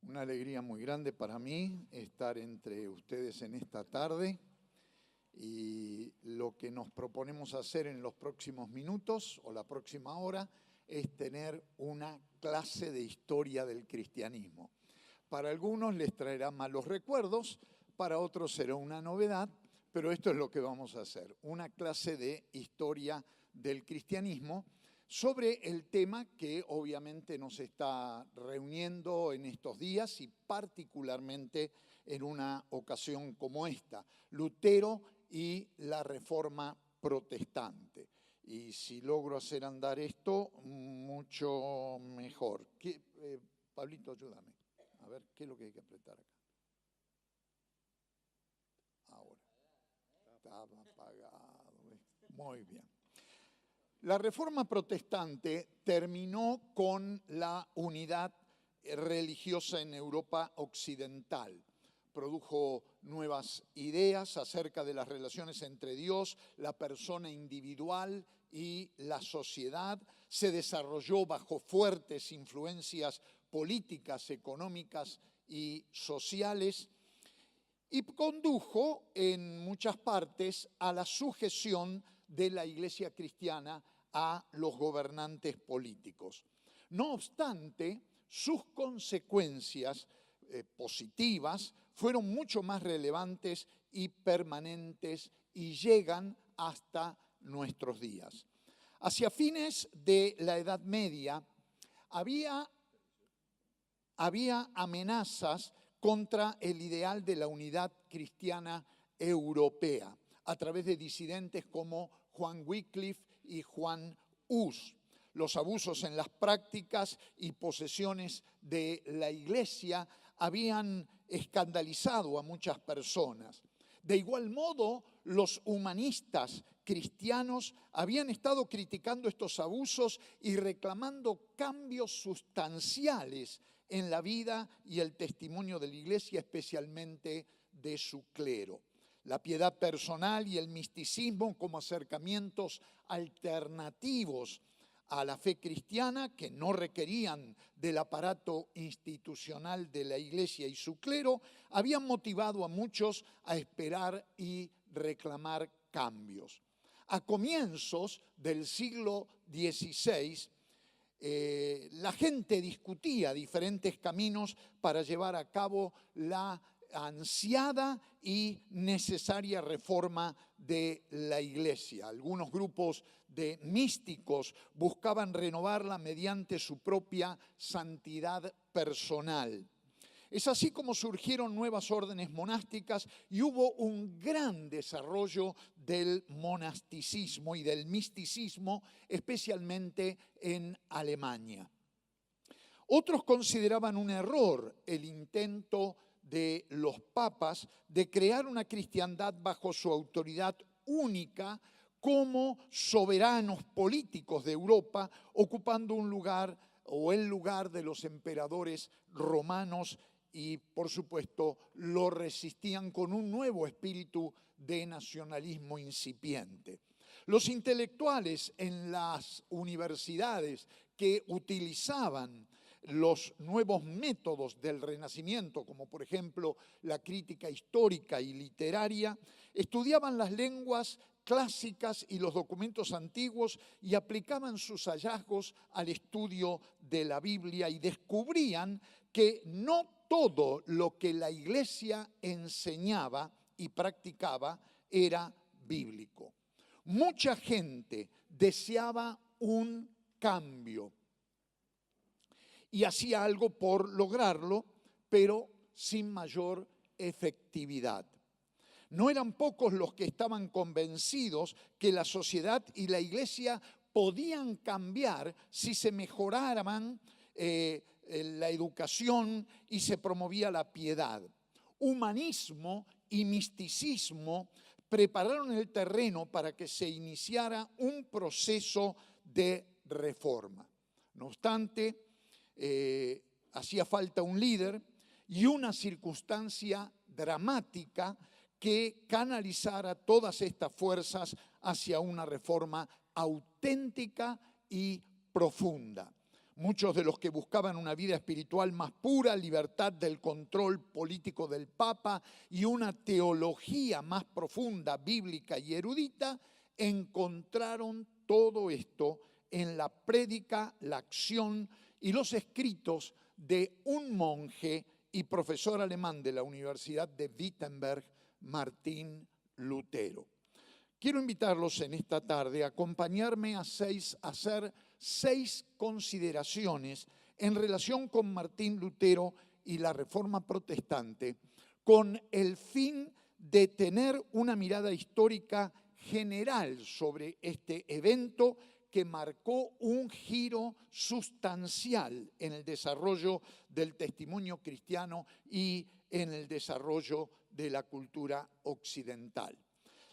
Una alegría muy grande para mí estar entre ustedes en esta tarde y lo que nos proponemos hacer en los próximos minutos o la próxima hora es tener una clase de historia del cristianismo. Para algunos les traerá malos recuerdos, para otros será una novedad, pero esto es lo que vamos a hacer, una clase de historia del cristianismo sobre el tema que obviamente nos está reuniendo en estos días y particularmente en una ocasión como esta, Lutero y la Reforma Protestante. Y si logro hacer andar esto, mucho mejor. Pablito, ayúdame. A ver, ¿qué es lo que hay que apretar acá? Ahora. Estaba apagado. Muy bien. La Reforma Protestante terminó con la unidad religiosa en Europa occidental. Produjo nuevas ideas acerca de las relaciones entre Dios, la persona individual y la sociedad. Se desarrolló bajo fuertes influencias políticas, económicas y sociales y condujo en muchas partes a la sujeción de la Iglesia cristiana a los gobernantes políticos. No obstante, sus consecuencias positivas fueron mucho más relevantes y permanentes y llegan hasta nuestros días. Hacia fines de la Edad Media había amenazas contra el ideal de la unidad cristiana europea a través de disidentes como Juan Wycliffe y Juan Hus. Los abusos en las prácticas y posesiones de la Iglesia habían escandalizado a muchas personas. De igual modo, los humanistas cristianos habían estado criticando estos abusos y reclamando cambios sustanciales en la vida y el testimonio de la Iglesia, especialmente de su clero. La piedad personal y el misticismo como acercamientos alternativos a la fe cristiana que no requerían del aparato institucional de la Iglesia y su clero, habían motivado a muchos a esperar y reclamar cambios. A comienzos del siglo XVI, la gente discutía diferentes caminos para llevar a cabo la ansiada y necesaria reforma de la Iglesia. Algunos grupos de místicos buscaban renovarla mediante su propia santidad personal. Es así como surgieron nuevas órdenes monásticas y hubo un gran desarrollo del monasticismo y del misticismo, especialmente en Alemania. Otros consideraban un error el intento de los papas de crear una cristiandad bajo su autoridad única como soberanos políticos de Europa, ocupando un lugar o el lugar de los emperadores romanos y, por supuesto, lo resistían con un nuevo espíritu de nacionalismo incipiente. Los intelectuales en las universidades que utilizaban los nuevos métodos del Renacimiento, como por ejemplo la crítica histórica y literaria, estudiaban las lenguas clásicas y los documentos antiguos y aplicaban sus hallazgos al estudio de la Biblia y descubrían que no todo lo que la Iglesia enseñaba y practicaba era bíblico. Mucha gente deseaba un cambio y hacía algo por lograrlo, pero sin mayor efectividad. No eran pocos los que estaban convencidos que la sociedad y la Iglesia podían cambiar si se mejoraban la educación y se promovía la piedad. Humanismo y misticismo prepararon el terreno para que se iniciara un proceso de reforma. No obstante, hacía falta un líder y una circunstancia dramática que canalizara todas estas fuerzas hacia una reforma auténtica y profunda. Muchos de los que buscaban una vida espiritual más pura, libertad del control político del Papa y una teología más profunda, bíblica y erudita, encontraron todo esto en la prédica, la acción y los escritos de un monje y profesor alemán de la Universidad de Wittenberg, Martín Lutero. Quiero invitarlos en esta tarde a acompañarme a hacer 6 consideraciones en relación con Martín Lutero y la Reforma Protestante, con el fin de tener una mirada histórica general sobre este evento que marcó un giro sustancial en el desarrollo del testimonio cristiano y en el desarrollo de la cultura occidental.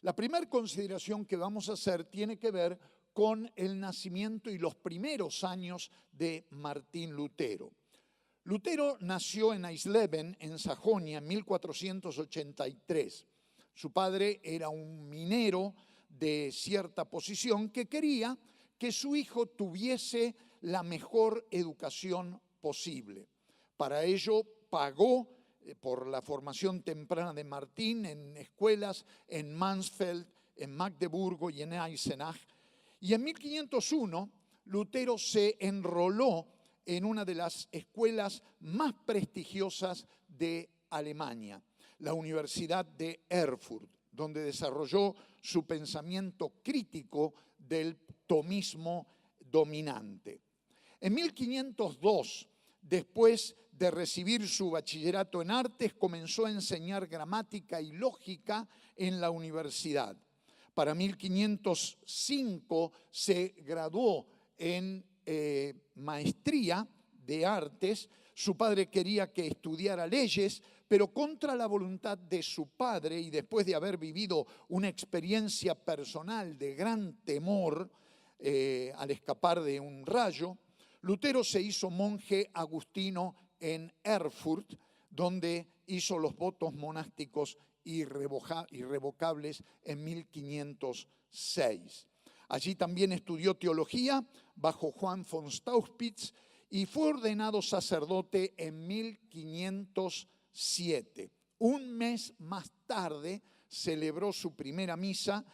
La primera consideración que vamos a hacer tiene que ver con el nacimiento y los primeros años de Martín Lutero. Lutero nació en Eisleben, en Sajonia, en 1483. Su padre era un minero de cierta posición que quería que su hijo tuviese la mejor educación posible. Para ello pagó por la formación temprana de Martín en escuelas en Mansfeld, en Magdeburgo y en Eisenach. Y en 1501 Lutero se enroló en una de las escuelas más prestigiosas de Alemania, la Universidad de Erfurt, donde desarrolló su pensamiento crítico del tomismo dominante. En 1502, después de recibir su bachillerato en artes, comenzó a enseñar gramática y lógica en la universidad. Para 1505 se graduó en maestría de artes. Su padre quería que estudiara leyes, pero contra la voluntad de su padre y después de haber vivido una experiencia personal de gran temor al escapar de un rayo, Lutero se hizo monje agustino en Erfurt, donde hizo los votos monásticos irrevocables en 1506. Allí también estudió teología bajo Juan von Staupitz y fue ordenado sacerdote en 1507. Un mes más tarde celebró su primera misa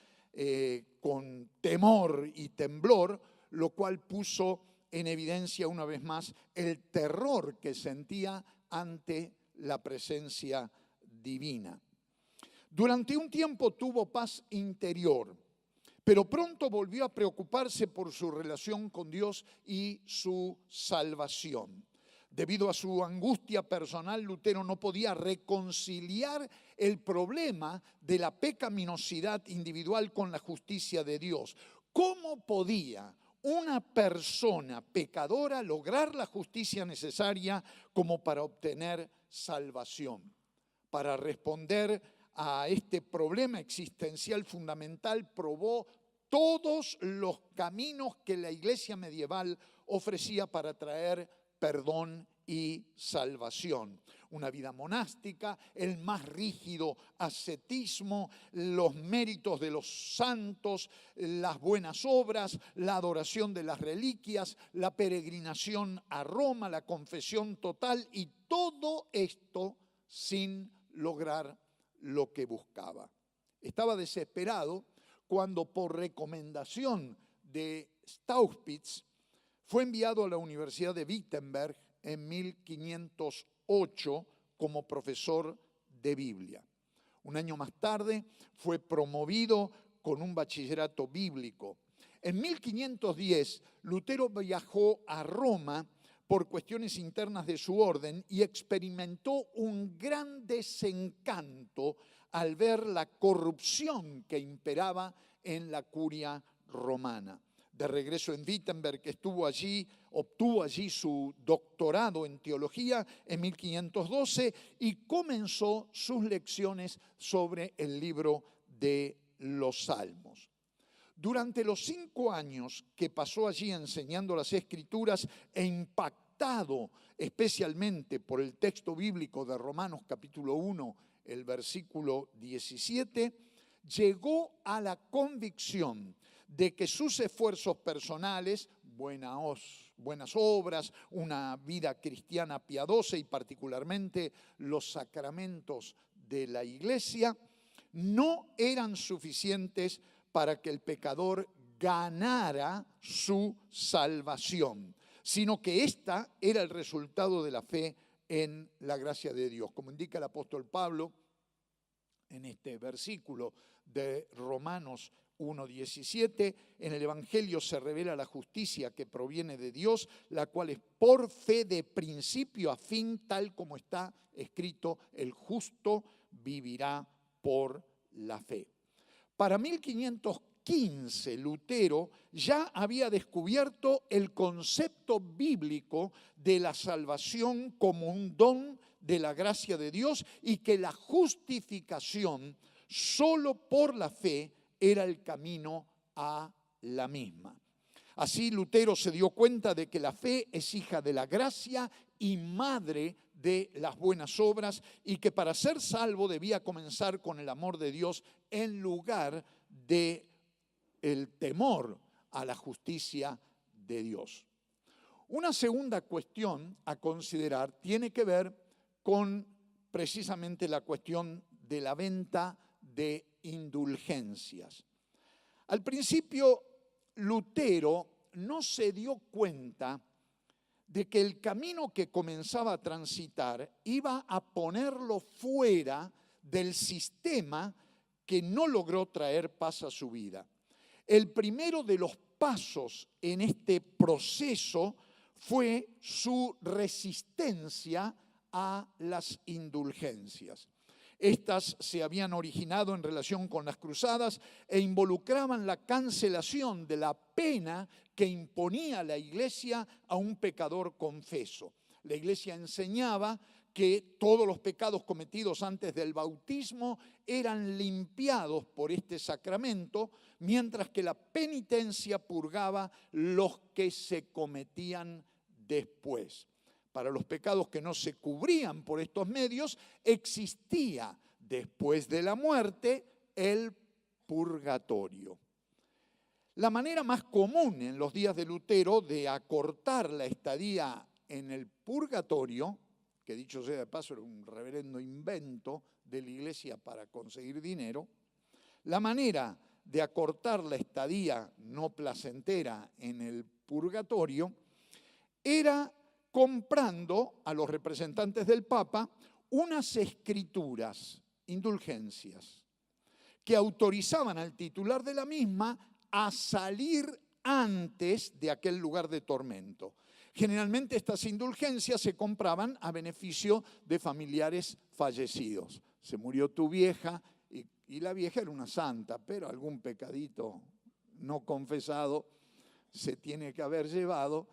con temor y temblor, lo cual puso en evidencia una vez más el terror que sentía ante la presencia divina. Durante un tiempo tuvo paz interior, pero pronto volvió a preocuparse por su relación con Dios y su salvación. Debido a su angustia personal, Lutero no podía reconciliar el problema de la pecaminosidad individual con la justicia de Dios. ¿Cómo podía una persona pecadora lograr la justicia necesaria como para obtener salvación? Para responder a este problema existencial fundamental, probó todos los caminos que la iglesia medieval ofrecía para traer perdón y salvación. Una vida monástica, el más rígido ascetismo, los méritos de los santos, las buenas obras, la adoración de las reliquias, la peregrinación a Roma, la confesión total, y todo esto sin lograr lo que buscaba. Estaba desesperado cuando, por recomendación de Staupitz, fue enviado a la Universidad de Wittenberg en 1508 como profesor de Biblia. Un año más tarde fue promovido con un bachillerato bíblico. En 1510, Lutero viajó a Roma por cuestiones internas de su orden y experimentó un gran desencanto al ver la corrupción que imperaba en la curia romana. De regreso en Wittenberg, obtuvo allí su doctorado en teología en 1512 y comenzó sus lecciones sobre el libro de los Salmos. Durante los 5 años que pasó allí enseñando las Escrituras e impactado especialmente por el texto bíblico de Romanos capítulo 1, el versículo 17, llegó a la convicción de que sus esfuerzos personales, buena buenas obras, una vida cristiana piadosa y particularmente los sacramentos de la iglesia, no eran suficientes para que el pecador ganara su salvación, sino que esta era el resultado de la fe en la gracia de Dios. Como indica el apóstol Pablo en este versículo de Romanos 1:17, en el Evangelio se revela la justicia que proviene de Dios, la cual es por fe de principio a fin, tal como está escrito, el justo vivirá por la fe. Para 1515, Lutero ya había descubierto el concepto bíblico de la salvación como un don de la gracia de Dios y que la justificación solo por la fe era el camino a la misma. Así Lutero se dio cuenta de que la fe es hija de la gracia y madre de las buenas obras y que para ser salvo debía comenzar con el amor de Dios en lugar de el temor a la justicia de Dios. Una segunda cuestión a considerar tiene que ver con precisamente la cuestión de la venta de indulgencias. Al principio, Lutero no se dio cuenta de que el camino que comenzaba a transitar iba a ponerlo fuera del sistema que no logró traer paz a su vida. El primero de los pasos en este proceso fue su resistencia a las indulgencias. Estas se habían originado en relación con las cruzadas e involucraban la cancelación de la pena que imponía la Iglesia a un pecador confeso. La Iglesia enseñaba que todos los pecados cometidos antes del bautismo eran limpiados por este sacramento, mientras que la penitencia purgaba los que se cometían después. Para los pecados que no se cubrían por estos medios, existía después de la muerte el purgatorio. La manera más común en los días de Lutero de acortar la estadía en el purgatorio, que dicho sea de paso era un reverendo invento de la Iglesia para conseguir dinero, la manera de acortar la estadía no placentera en el purgatorio era comprando a los representantes del Papa unas escrituras, indulgencias, que autorizaban al titular de la misma a salir antes de aquel lugar de tormento. Generalmente estas indulgencias se compraban a beneficio de familiares fallecidos. Se murió tu vieja y la vieja era una santa, pero algún pecadito no confesado se tiene que haber llevado.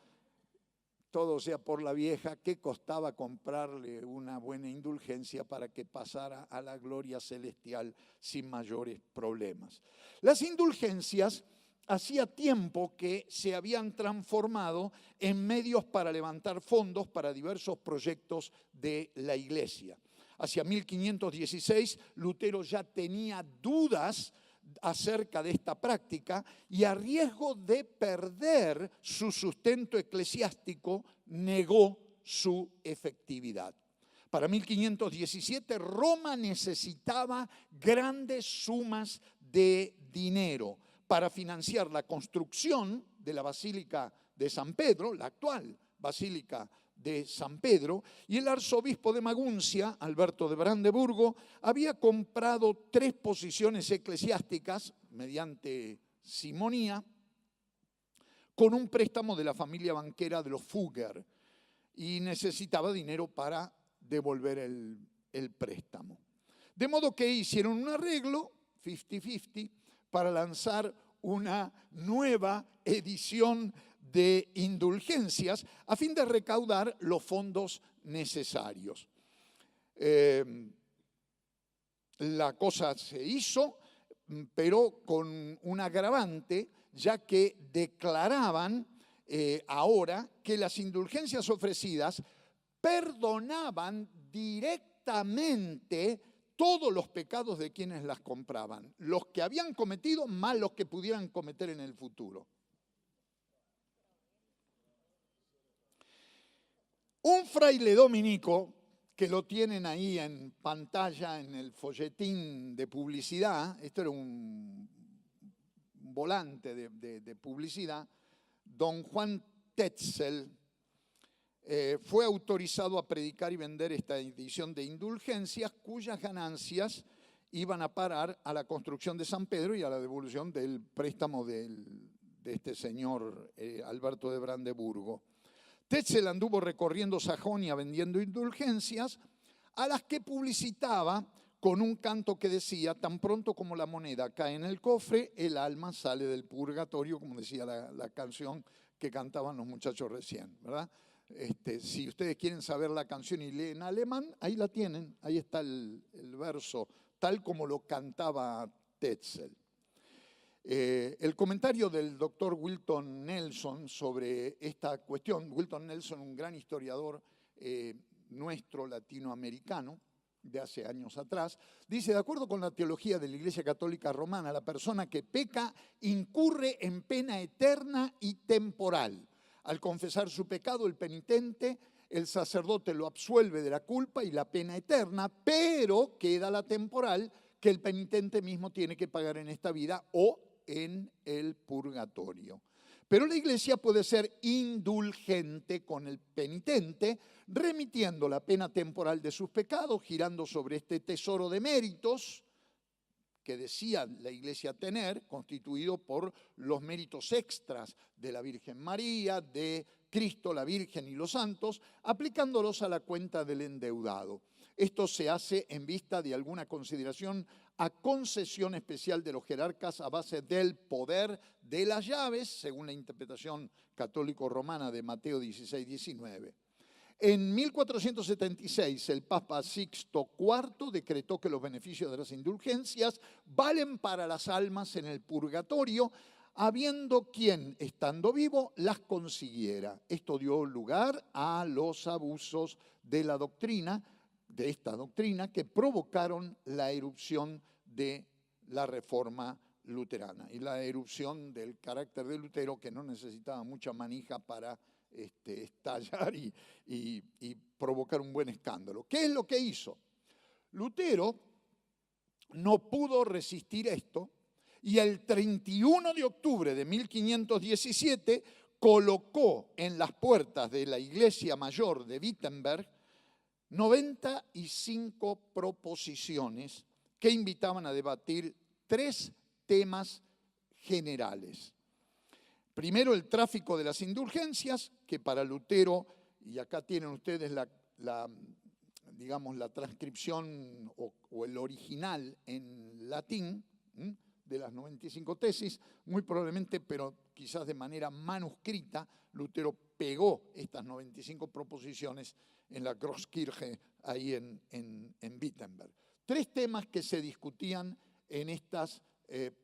Todo sea por la vieja, ¿qué costaba comprarle una buena indulgencia para que pasara a la gloria celestial sin mayores problemas? Las indulgencias hacía tiempo que se habían transformado en medios para levantar fondos para diversos proyectos de la Iglesia. Hacia 1516, Lutero ya tenía dudas acerca de esta práctica y a riesgo de perder su sustento eclesiástico, negó su efectividad. Para 1517, Roma necesitaba grandes sumas de dinero para financiar la construcción de la Basílica de San Pedro, la actual Basílica de San Pedro, y el arzobispo de Maguncia, Alberto de Brandeburgo, había comprado 3 posiciones eclesiásticas mediante simonía con un préstamo de la familia banquera de los Fugger y necesitaba dinero para devolver el préstamo. De modo que hicieron un arreglo 50-50 para lanzar una nueva edición de indulgencias a fin de recaudar los fondos necesarios. La cosa se hizo, pero con un agravante, ya que declaraban ahora que las indulgencias ofrecidas perdonaban directamente todos los pecados de quienes las compraban, los que habían cometido más los que pudieran cometer en el futuro. Un fraile dominico, que lo tienen ahí en pantalla en el folletín de publicidad, esto era un volante de publicidad, don Juan Tetzel, fue autorizado a predicar y vender esta edición de indulgencias cuyas ganancias iban a parar a la construcción de San Pedro y a la devolución del préstamo de este señor Alberto de Brandeburgo. Tetzel anduvo recorriendo Sajonia vendiendo indulgencias a las que publicitaba con un canto que decía: tan pronto como la moneda cae en el cofre, el alma sale del purgatorio, como decía la canción que cantaban los muchachos recién, ¿verdad? Si ustedes quieren saber la canción y leen alemán, ahí la tienen, ahí está el verso, tal como lo cantaba Tetzel. El comentario del doctor Wilton Nelson sobre esta cuestión, Wilton Nelson, un gran historiador nuestro latinoamericano de hace años atrás, dice: de acuerdo con la teología de la Iglesia Católica Romana, la persona que peca incurre en pena eterna y temporal. Al confesar su pecado, el penitente, el sacerdote lo absuelve de la culpa y la pena eterna, pero queda la temporal que el penitente mismo tiene que pagar en esta vida o en el purgatorio. Pero la Iglesia puede ser indulgente con el penitente, remitiendo la pena temporal de sus pecados, girando sobre este tesoro de méritos que decía la Iglesia tener, constituido por los méritos extras de la Virgen María, de Cristo, la Virgen y los santos, aplicándolos a la cuenta del endeudado. Esto se hace en vista de alguna consideración a concesión especial de los jerarcas a base del poder de las llaves, según la interpretación católico-romana de Mateo 16-19. En 1476, el Papa Sixto IV decretó que los beneficios de las indulgencias valen para las almas en el purgatorio, habiendo quien, estando vivo, las consiguiera. Esto dio lugar a los abusos de la doctrina, de esta doctrina, que provocaron la erupción de la Reforma luterana y la erupción del carácter de Lutero, que no necesitaba mucha manija para estallar y provocar un buen escándalo. ¿Qué es lo que hizo? Lutero no pudo resistir esto y el 31 de octubre de 1517 colocó en las puertas de la iglesia mayor de Wittenberg 95 proposiciones que invitaban a debatir 3 temas generales. Primero, el tráfico de las indulgencias, que para Lutero, y acá tienen ustedes la transcripción o el original en latín de las 95 tesis, muy probablemente, pero quizás de manera manuscrita, Lutero pegó estas 95 proposiciones en la Großkirche, ahí en Wittenberg. 3 temas que se discutían en estas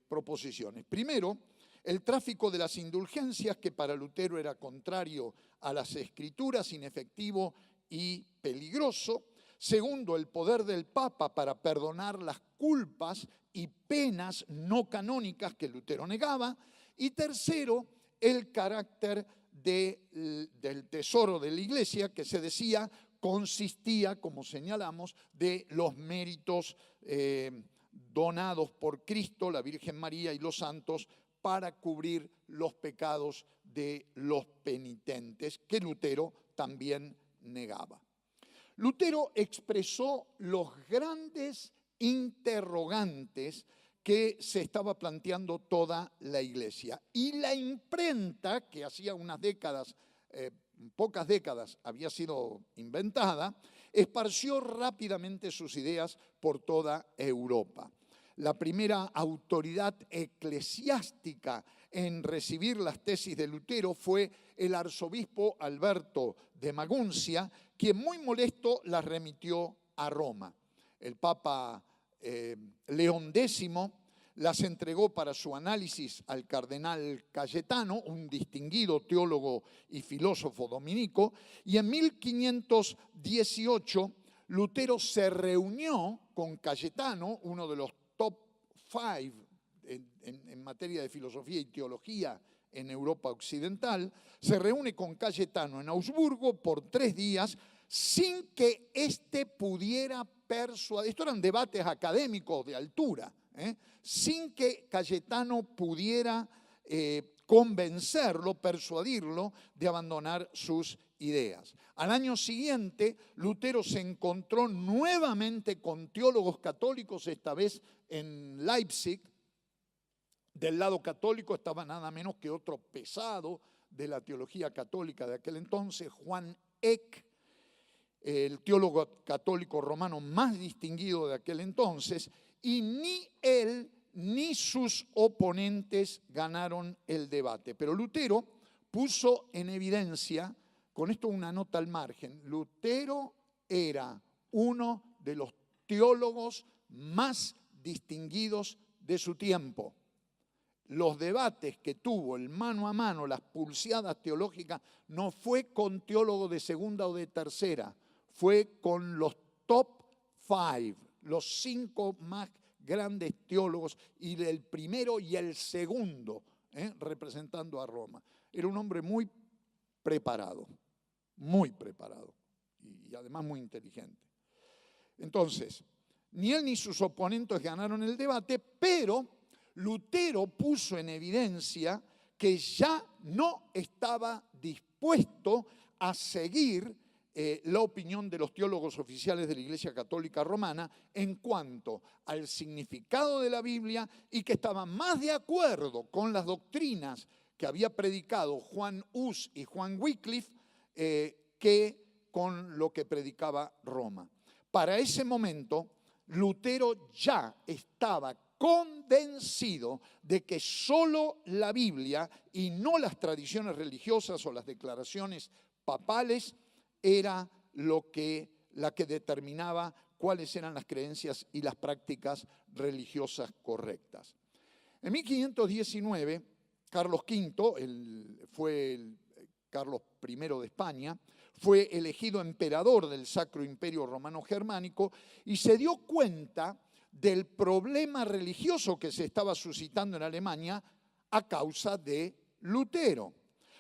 proposiciones. Primero, el tráfico de las indulgencias, que para Lutero era contrario a las Escrituras, inefectivo y peligroso. Segundo, el poder del Papa para perdonar las culpas y penas no canónicas que Lutero negaba. Y tercero, el carácter del tesoro de la Iglesia, que se decía consistía, como señalamos, de los méritos donados por Cristo, la Virgen María y los santos para cubrir los pecados de los penitentes, que Lutero también negaba. Lutero expresó los grandes interrogantes que se estaba planteando toda la Iglesia. Y la imprenta, que hacía unas décadas, pocas décadas, había sido inventada, esparció rápidamente sus ideas por toda Europa. La primera autoridad eclesiástica en recibir las tesis de Lutero fue el arzobispo Alberto de Maguncia, quien muy molesto las remitió a Roma. El Papa León X las entregó para su análisis al cardenal Cayetano, un distinguido teólogo y filósofo dominico, y en 1518 Lutero se reunió con Cayetano, uno de los top 5 en materia de filosofía y teología en Europa Occidental, se reúne con Cayetano en Augsburgo por 3 días sin que éste pudiera persuadir. Estos eran debates académicos de altura, sin que Cayetano pudiera convencerlo, persuadirlo de abandonar sus ideas. Al año siguiente, Lutero se encontró nuevamente con teólogos católicos, esta vez en Leipzig. Del lado católico estaba nada menos que otro pesado de la teología católica de aquel entonces, Juan Eck, el teólogo católico romano más distinguido de aquel entonces, y ni él ni sus oponentes ganaron el debate. Pero Lutero puso en evidencia, con esto una nota al margen, Lutero era uno de los teólogos más distinguidos de su tiempo. Los debates que tuvo, el mano a mano, las pulseadas teológicas, no fue con teólogos de segunda o de tercera, fue con los top 5, los 5 más grandes teólogos, y el primero y el segundo, representando a Roma. Era un hombre muy preparado y además muy inteligente. Entonces, ni él ni sus oponentes ganaron el debate, pero Lutero puso en evidencia que ya no estaba dispuesto a seguir la opinión de los teólogos oficiales de la Iglesia Católica Romana en cuanto al significado de la Biblia, y que estaba más de acuerdo con las doctrinas que había predicado Juan Hus y Juan Wycliffe que con lo que predicaba Roma. Para ese momento, Lutero ya estaba convencido de que solo la Biblia y no las tradiciones religiosas o las declaraciones papales era la que determinaba cuáles eran las creencias y las prácticas religiosas correctas. En 1519, Carlos V, Carlos I de España, fue elegido emperador del Sacro Imperio Romano Germánico y se dio cuenta del problema religioso que se estaba suscitando en Alemania a causa de Lutero.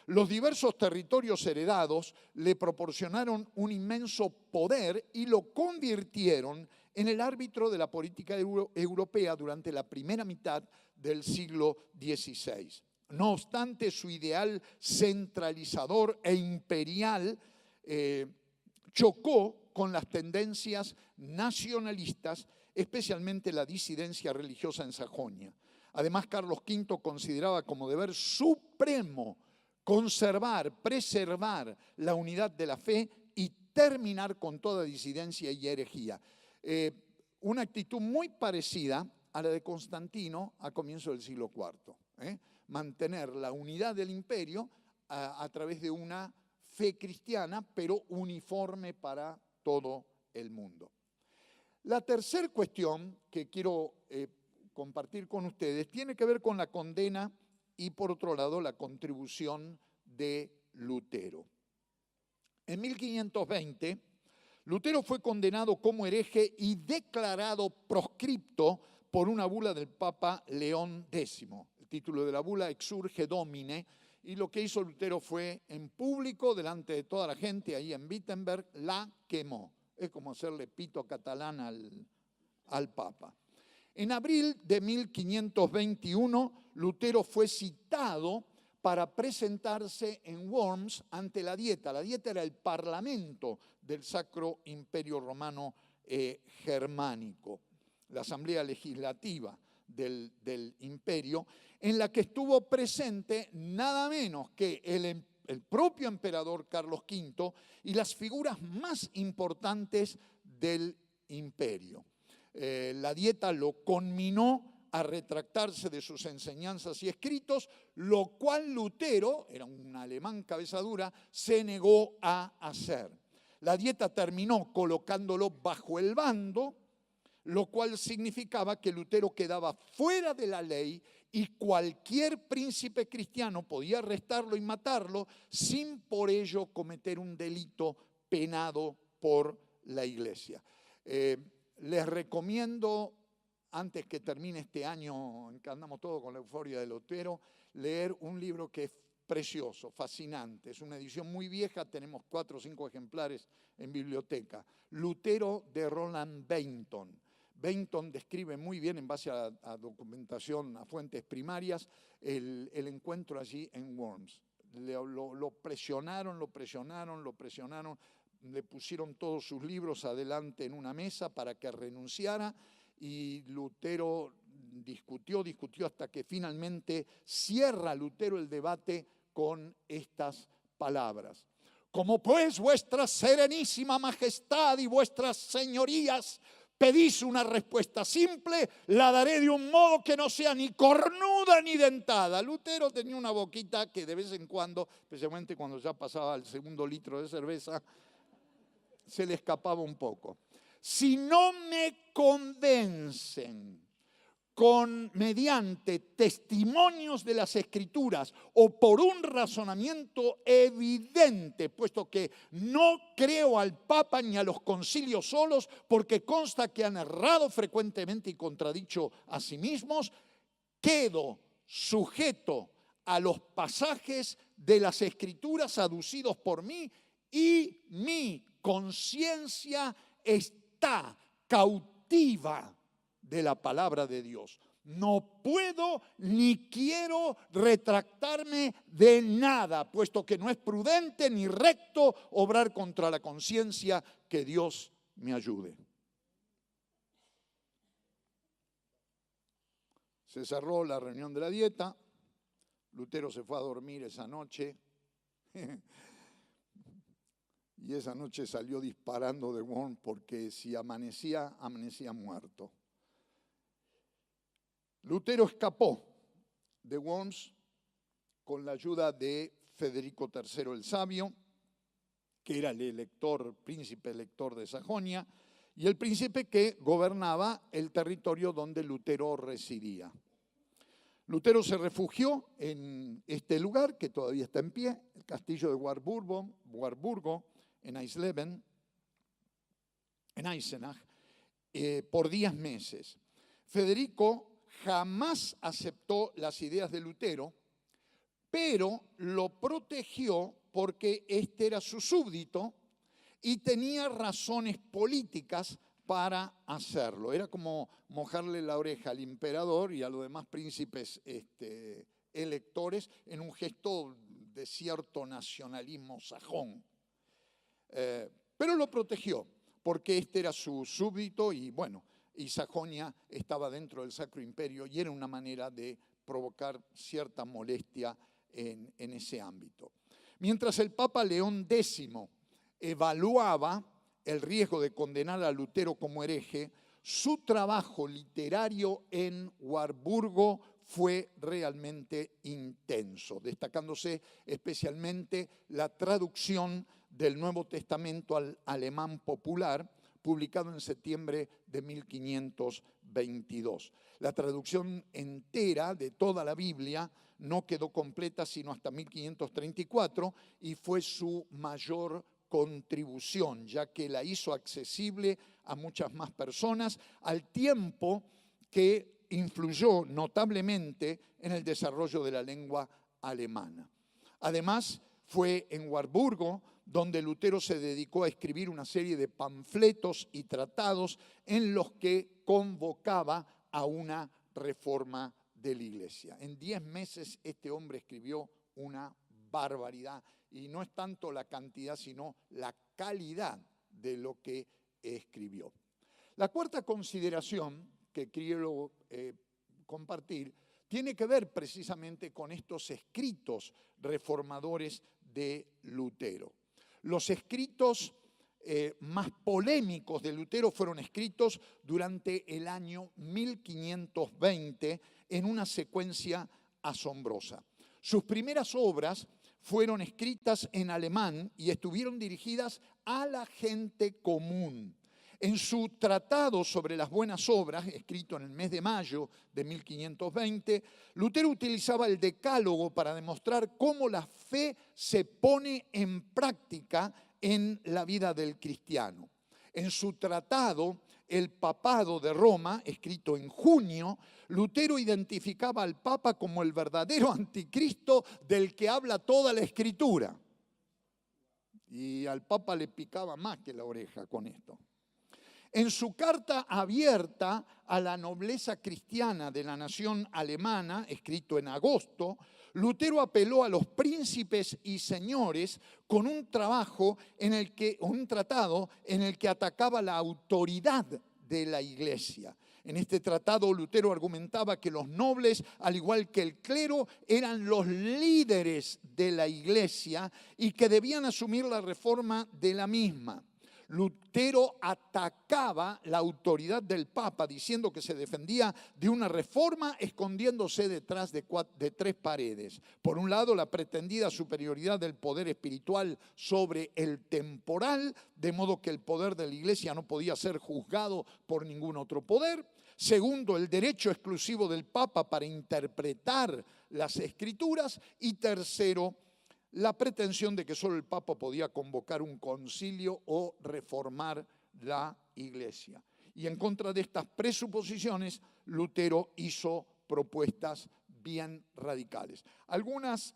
Los diversos territorios heredados le proporcionaron un inmenso poder y lo convirtieron en el árbitro de la política europea durante la primera mitad del siglo XVI. No obstante, su ideal centralizador e imperial chocó con las tendencias nacionalistas, especialmente la disidencia religiosa en Sajonia. Además, Carlos V consideraba como deber supremo preservar la unidad de la fe y terminar con toda disidencia y herejía. Una actitud muy parecida a la de Constantino a comienzos del siglo IV. Mantener la unidad del imperio a través de una fe cristiana, pero uniforme para todo el mundo. La tercera cuestión que quiero compartir con ustedes tiene que ver con la condena y, por otro lado, la contribución de Lutero. En 1520, Lutero fue condenado como hereje y declarado proscripto por una bula del Papa León X. El título de la bula, Exurge Domine, y lo que hizo Lutero fue, en público, delante de toda la gente, ahí en Wittenberg, la quemó. Es como hacerle pito catalán al Papa. En abril de 1521, Lutero fue citado para presentarse en Worms ante la Dieta. La Dieta era el parlamento del Sacro Imperio Romano Germánico, la asamblea legislativa del imperio, en la que estuvo presente nada menos que el propio emperador Carlos V y las figuras más importantes del imperio. La Dieta lo conminó a retractarse de sus enseñanzas y escritos, lo cual Lutero, era un alemán cabeza dura, se negó a hacer. La Dieta terminó colocándolo bajo el bando, lo cual significaba que Lutero quedaba fuera de la ley y cualquier príncipe cristiano podía arrestarlo y matarlo sin por ello cometer un delito penado por la Iglesia. Les recomiendo, antes que termine este año en que andamos todos con la euforia de Lutero, leer un libro que es precioso, fascinante. Es una edición muy vieja, tenemos 4 o 5 ejemplares en biblioteca. Lutero de Roland Bainton. Bainton describe muy bien, en base a documentación, a fuentes primarias, el encuentro allí en Worms. Lo presionaron, le pusieron todos sus libros adelante en una mesa para que renunciara, y Lutero discutió hasta que finalmente cierra Lutero el debate con estas palabras: como pues vuestra serenísima majestad y vuestras señorías pedís una respuesta simple, la daré de un modo que no sea ni cornuda ni dentada. Lutero tenía una boquita que de vez en cuando, especialmente cuando ya pasaba el segundo litro de cerveza, se le escapaba un poco. Si no me convencen mediante testimonios de las Escrituras o por un razonamiento evidente, puesto que no creo al Papa ni a los concilios solos, porque consta que han errado frecuentemente y contradicho a sí mismos, quedo sujeto a los pasajes de las Escrituras aducidos por mí y mi conciencia está cautiva de la palabra de Dios. No puedo ni quiero retractarme de nada, puesto que no es prudente ni recto obrar contra la conciencia. Que Dios me ayude. Se cerró la reunión de la dieta. Lutero se fue a dormir esa noche. Y esa noche salió disparando de Worms, porque si amanecía, amanecía muerto. Lutero escapó de Worms con la ayuda de Federico III el Sabio, que era el príncipe elector de Sajonia, y el príncipe que gobernaba el territorio donde Lutero residía. Lutero se refugió en este lugar, que todavía está en pie, el castillo de Warburgo, en Eisleben, en Eisenach, por 10 meses. Federico jamás aceptó las ideas de Lutero, pero lo protegió porque este era su súbdito y tenía razones políticas para hacerlo. Era como mojarle la oreja al emperador y a los demás príncipes electores en un gesto de cierto nacionalismo sajón. Pero lo protegió porque este era su súbdito y bueno, y Sajonia estaba dentro del Sacro Imperio y era una manera de provocar cierta molestia en ese ámbito. Mientras el Papa León X evaluaba el riesgo de condenar a Lutero como hereje, su trabajo literario en Warburgo fue realmente intenso, destacándose especialmente la traducción del Nuevo Testamento al alemán popular, publicado en septiembre de 1522. La traducción entera de toda la Biblia no quedó completa sino hasta 1534 y fue su mayor contribución, ya que la hizo accesible a muchas más personas, al tiempo que influyó notablemente en el desarrollo de la lengua alemana. Además, fue en Warburgo donde Lutero se dedicó a escribir una serie de panfletos y tratados en los que convocaba a una reforma de la Iglesia. En 10 meses este hombre escribió una barbaridad, y no es tanto la cantidad sino la calidad de lo que escribió. La cuarta consideración que quiero compartir tiene que ver precisamente con estos escritos reformadores de Lutero. Los escritos más polémicos de Lutero fueron escritos durante el año 1520 en una secuencia asombrosa. Sus primeras obras fueron escritas en alemán y estuvieron dirigidas a la gente común. En su tratado sobre las buenas obras, escrito en el mes de mayo de 1520, Lutero utilizaba el decálogo para demostrar cómo la fe se pone en práctica en la vida del cristiano. En su tratado El papado de Roma, escrito en junio, Lutero identificaba al Papa como el verdadero anticristo del que habla toda la Escritura. Y al Papa le picaba más que la oreja con esto. En su carta abierta a la nobleza cristiana de la nación alemana, escrito en agosto, Lutero apeló a los príncipes y señores con un tratado en el que atacaba la autoridad de la Iglesia. En este tratado Lutero argumentaba que los nobles, al igual que el clero, eran los líderes de la Iglesia y que debían asumir la reforma de la misma. Lutero atacaba la autoridad del Papa diciendo que se defendía de una reforma escondiéndose detrás de tres paredes. Por un lado, la pretendida superioridad del poder espiritual sobre el temporal, de modo que el poder de la Iglesia no podía ser juzgado por ningún otro poder. Segundo, el derecho exclusivo del Papa para interpretar las Escrituras. Y tercero, la pretensión de que solo el Papa podía convocar un concilio o reformar la Iglesia. Y en contra de estas presuposiciones, Lutero hizo propuestas bien radicales. Algunas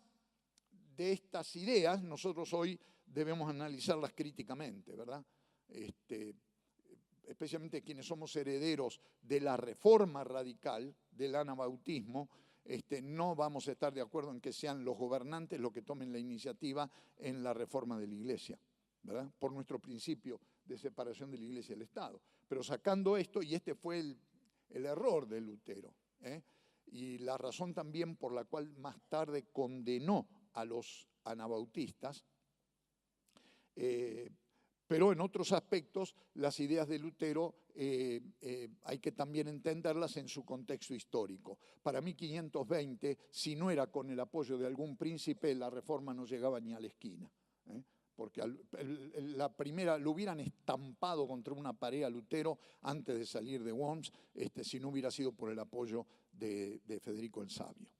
de estas ideas nosotros hoy debemos analizarlas críticamente, ¿verdad? Especialmente quienes somos herederos de la reforma radical del anabautismo, no vamos a estar de acuerdo en que sean los gobernantes los que tomen la iniciativa en la reforma de la Iglesia, ¿verdad? Por nuestro principio de separación de la Iglesia y el Estado. Pero sacando esto, y este fue el error de Lutero, y la razón también por la cual más tarde condenó a los anabautistas, pero en otros aspectos las ideas de Lutero hay que también entenderlas en su contexto histórico. Para 1520, si no era con el apoyo de algún príncipe, la reforma no llegaba ni a la esquina. Porque la primera lo hubieran estampado contra una pared a Lutero antes de salir de Worms, si no hubiera sido por el apoyo de Federico el Sabio.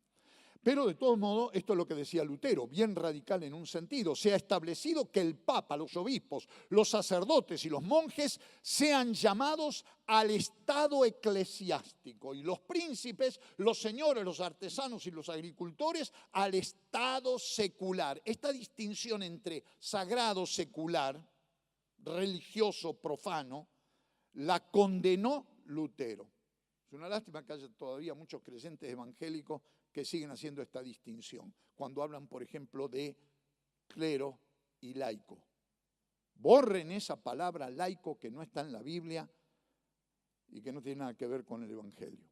Pero de todos modos, esto es lo que decía Lutero, bien radical en un sentido. Se ha establecido que el Papa, los obispos, los sacerdotes y los monjes sean llamados al estado eclesiástico y los príncipes, los señores, los artesanos y los agricultores al estado secular. Esta distinción entre sagrado, secular, religioso, profano, la condenó Lutero. Es una lástima que haya todavía muchos creyentes evangélicos que siguen haciendo esta distinción, cuando hablan, por ejemplo, de clero y laico. Borren esa palabra laico que no está en la Biblia y que no tiene nada que ver con el Evangelio.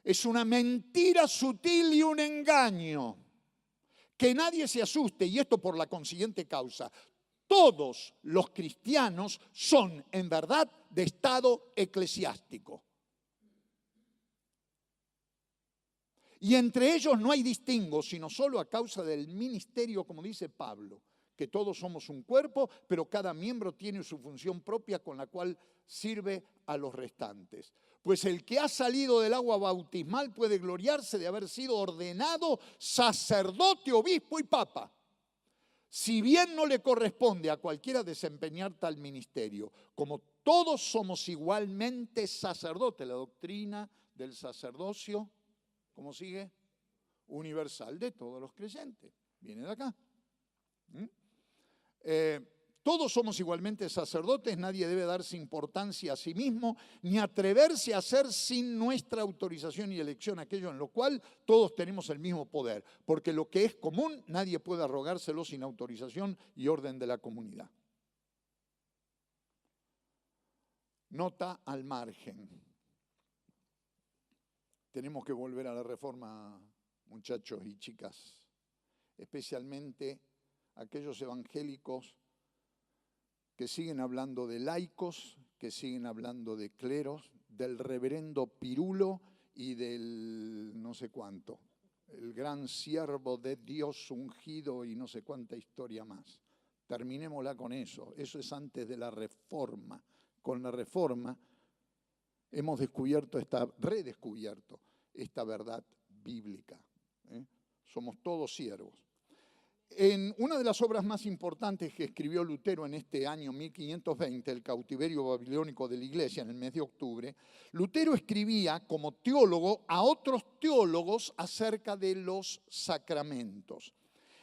Es una mentira sutil y un engaño. Que nadie se asuste, y esto por la consiguiente causa. Todos los cristianos son, en verdad, de estado eclesiástico. Y entre ellos no hay distingo, sino solo a causa del ministerio, como dice Pablo, que todos somos un cuerpo, pero cada miembro tiene su función propia con la cual sirve a los restantes. Pues el que ha salido del agua bautismal puede gloriarse de haber sido ordenado sacerdote, obispo y papa. Si bien no le corresponde a cualquiera desempeñar tal ministerio, como todos somos igualmente sacerdotes, la doctrina del sacerdocio, ¿cómo sigue? Universal de todos los creyentes. Viene de acá. Todos somos igualmente sacerdotes, nadie debe darse importancia a sí mismo, ni atreverse a hacer sin nuestra autorización y elección aquello en lo cual todos tenemos el mismo poder, porque lo que es común nadie puede arrogárselo sin autorización y orden de la comunidad. Nota al margen. Tenemos que volver a la reforma, muchachos y chicas, especialmente aquellos evangélicos que siguen hablando de laicos, que siguen hablando de cleros, del reverendo Pirulo y del no sé cuánto, el gran siervo de Dios ungido y no sé cuánta historia más. Terminémosla con eso. Eso es antes de la reforma. Con la reforma hemos redescubierto esta verdad bíblica. Somos todos siervos. En una de las obras más importantes que escribió Lutero en este año 1520, El cautiverio babilónico de la Iglesia, en el mes de octubre, Lutero escribía como teólogo a otros teólogos acerca de los sacramentos.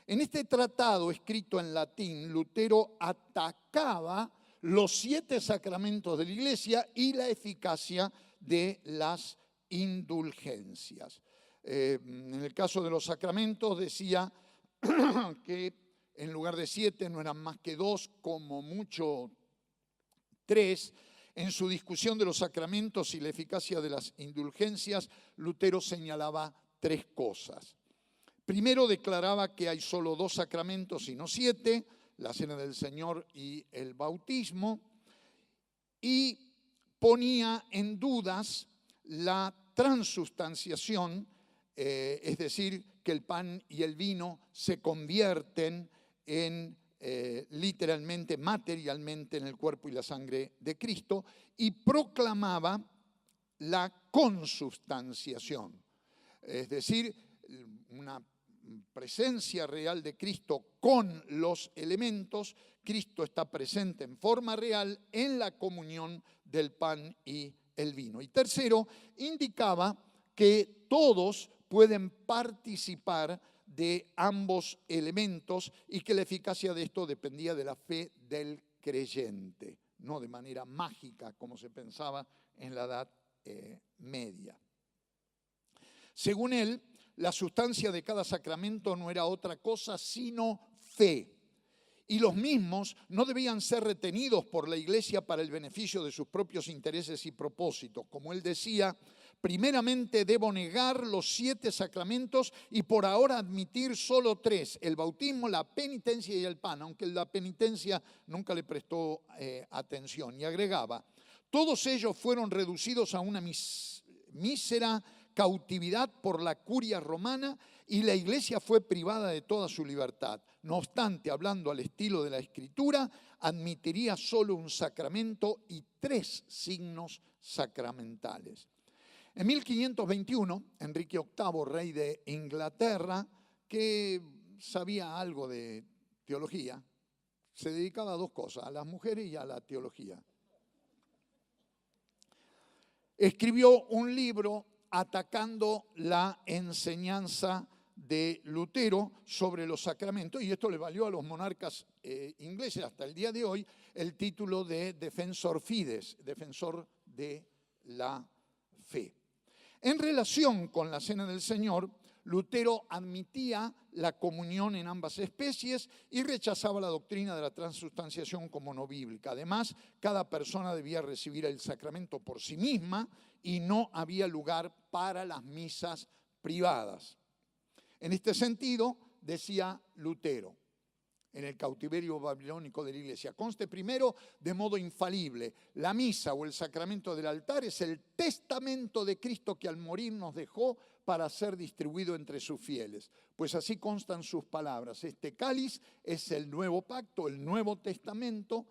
En este tratado escrito en latín, Lutero atacaba los 7 sacramentos de la Iglesia y la eficacia de las indulgencias. En el caso de los sacramentos decía que en lugar de 7 no eran más que 2, como mucho 3. En su discusión de los sacramentos y la eficacia de las indulgencias, Lutero señalaba 3 cosas. Primero, declaraba que hay solo 2 sacramentos y no 7, la Cena del Señor y el bautismo, y ponía en dudas la transubstanciación, es decir, que el pan y el vino se convierten en literalmente, materialmente, en el cuerpo y la sangre de Cristo, y proclamaba la consubstanciación, es decir, una presencia real de Cristo con los elementos. Cristo está presente en forma real en la comunión del pan y el vino. Y tercero, indicaba que todos pueden participar de ambos elementos y que la eficacia de esto dependía de la fe del creyente, no de manera mágica como se pensaba en la Edad Media. Según él, la sustancia de cada sacramento no era otra cosa sino fe. Y los mismos no debían ser retenidos por la Iglesia para el beneficio de sus propios intereses y propósitos. Como él decía, primeramente debo negar los 7 sacramentos y por ahora admitir solo 3, el bautismo, la penitencia y el pan, aunque la penitencia nunca le prestó atención. Y agregaba, todos ellos fueron reducidos a una mísera cautividad por la curia romana y la Iglesia fue privada de toda su libertad. No obstante, hablando al estilo de la Escritura, admitiría solo un sacramento y 3 signos sacramentales. En 1521, Enrique VIII, rey de Inglaterra, que sabía algo de teología, se dedicaba a 2 cosas, a las mujeres y a la teología. Escribió un libro atacando la enseñanza de Lutero sobre los sacramentos, y esto le valió a los monarcas ingleses hasta el día de hoy el título de Defensor Fides, defensor de la fe. En relación con la Cena del Señor, Lutero admitía la comunión en ambas especies y rechazaba la doctrina de la transubstanciación como no bíblica. Además, cada persona debía recibir el sacramento por sí misma y no había lugar para las misas privadas. En este sentido, decía Lutero, en el cautiverio babilónico de la Iglesia, conste primero de modo infalible, la misa o el sacramento del altar es el testamento de Cristo que al morir nos dejó para ser distribuido entre sus fieles. Pues así constan sus palabras, este cáliz es el nuevo pacto, el nuevo testamento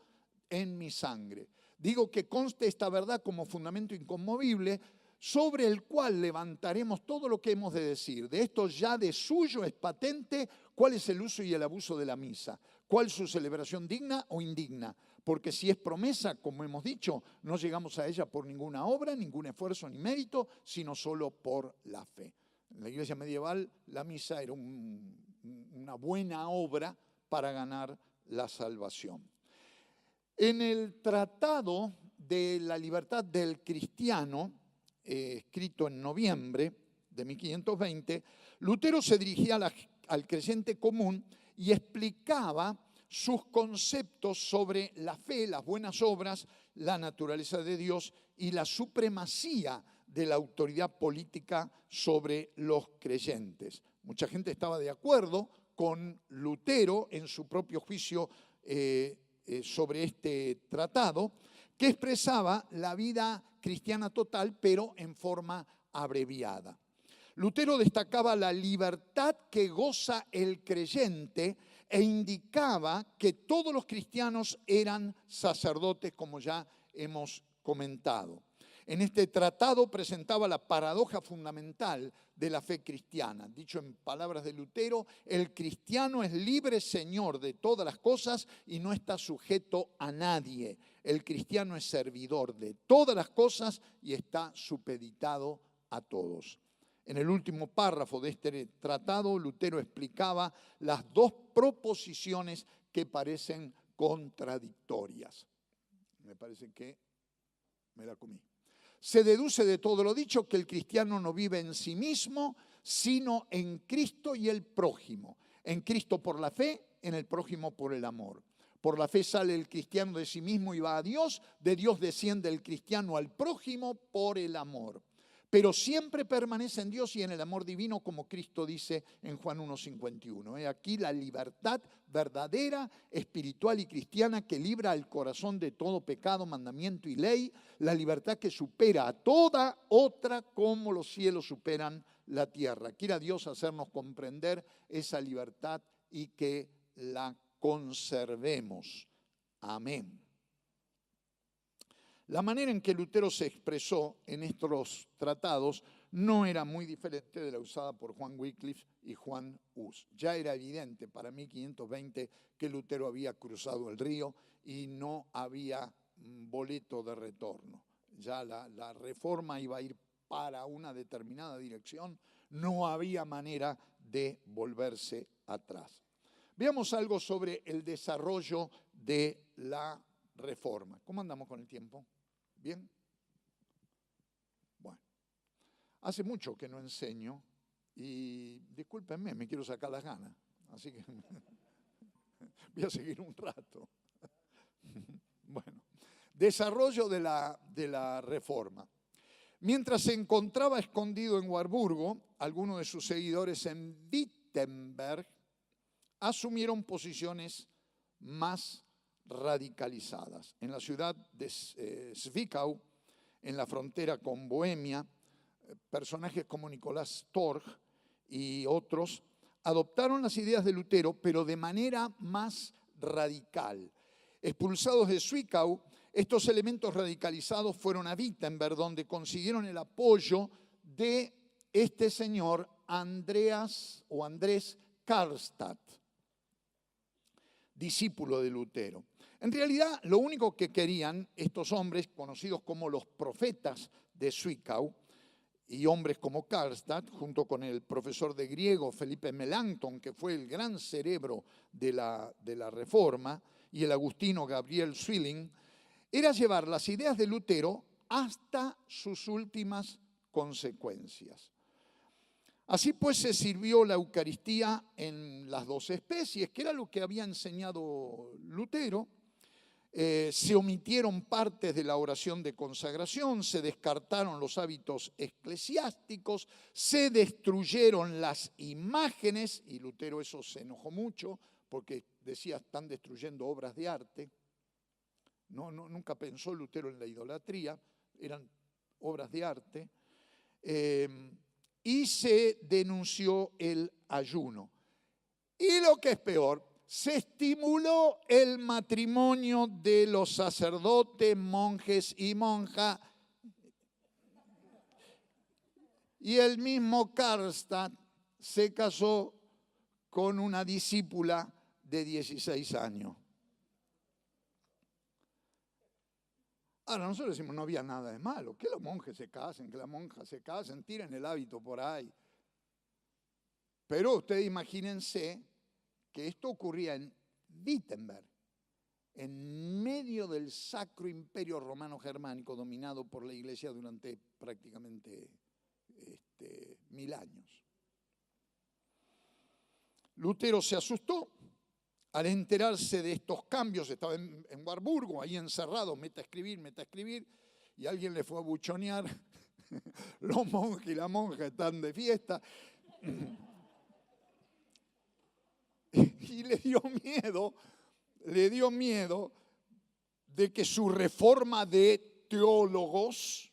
en mi sangre. Digo que conste esta verdad como fundamento inconmovible sobre el cual levantaremos todo lo que hemos de decir. De esto ya de suyo es patente cuál es el uso y el abuso de la misa, cuál su celebración digna o indigna, porque si es promesa, como hemos dicho, no llegamos a ella por ninguna obra, ningún esfuerzo ni mérito, sino solo por la fe. En la Iglesia medieval la misa era una buena obra para ganar la salvación. En el Tratado de la Libertad del Cristiano, escrito en noviembre de 1520, Lutero se dirigía al creyente común y explicaba sus conceptos sobre la fe, las buenas obras, la naturaleza de Dios y la supremacía de la autoridad política sobre los creyentes. Mucha gente estaba de acuerdo con Lutero en su propio juicio sobre este tratado, que expresaba la vida cristiana total, pero en forma abreviada. Lutero destacaba la libertad que goza el creyente e indicaba que todos los cristianos eran sacerdotes, como ya hemos comentado. En este tratado presentaba la paradoja fundamental de la fe cristiana. Dicho en palabras de Lutero, el cristiano es libre señor de todas las cosas y no está sujeto a nadie. El cristiano es servidor de todas las cosas y está supeditado a todos. En el último párrafo de este tratado, Lutero explicaba las dos proposiciones que parecen contradictorias. Me parece que me la comí. Se deduce de todo lo dicho que el cristiano no vive en sí mismo, sino en Cristo y el prójimo. En Cristo por la fe, en el prójimo por el amor. Por la fe sale el cristiano de sí mismo y va a Dios. De Dios desciende el cristiano al prójimo por el amor. Pero siempre permanece en Dios y en el amor divino, como Cristo dice en Juan 1:51. He aquí la libertad verdadera, espiritual y cristiana que libra al corazón de todo pecado, mandamiento y ley, la libertad que supera a toda otra como los cielos superan la tierra. Quiera Dios hacernos comprender esa libertad y que la conservemos. Amén. La manera en que Lutero se expresó en estos tratados no era muy diferente de la usada por Juan Wycliffe y Juan Hus. Ya era evidente para 1520 que Lutero había cruzado el río y no había boleto de retorno. Ya la reforma iba a ir para una determinada dirección, no había manera de volverse atrás. Veamos algo sobre el desarrollo de la reforma. ¿Cómo andamos con el tiempo? ¿Bien? Bueno, hace mucho que no enseño y discúlpenme, me quiero sacar las ganas, así que voy a seguir un rato. Bueno, desarrollo de la reforma. Mientras se encontraba escondido en Warburgo, algunos de sus seguidores en Wittenberg asumieron posiciones más radicalizadas. En la ciudad de Zwickau, en la frontera con Bohemia, personajes como Nicolás Torg y otros adoptaron las ideas de Lutero, pero de manera más radical. Expulsados de Zwickau, estos elementos radicalizados fueron a Wittenberg, donde consiguieron el apoyo de este señor Andrés Karlstadt, discípulo de Lutero. En realidad, lo único que querían estos hombres, conocidos como los profetas de Zwickau, y hombres como Karlstadt, junto con el profesor de griego Felipe Melanchthon, que fue el gran cerebro de la Reforma, y el agustino Gabriel Zwilling, era llevar las ideas de Lutero hasta sus últimas consecuencias. Así pues se sirvió la Eucaristía en las 12 especies, que era lo que había enseñado Lutero. Se omitieron partes de la oración de consagración, se descartaron los hábitos eclesiásticos, se destruyeron las imágenes, y Lutero eso se enojó mucho porque decía, están destruyendo obras de arte. Nunca pensó Lutero en la idolatría, eran obras de arte. Y se denunció el ayuno. Y lo que es peor, se estimuló el matrimonio de los sacerdotes, monjes y monjas. Y el mismo Karlstadt se casó con una discípula de 16 años. Ahora, nosotros decimos, no había nada de malo. Que los monjes se casen, que las monjas se casen, tiren el hábito por ahí. Pero ustedes imagínense que esto ocurría en Wittenberg, en medio del Sacro Imperio Romano Germánico dominado por la Iglesia durante prácticamente 1000 años. Lutero se asustó al enterarse de estos cambios. Estaba en Warburgo, ahí encerrado, meta a escribir, y alguien le fue a buchonear. Los monjes y la monja están de fiesta. Y le dio miedo de que su reforma de teólogos,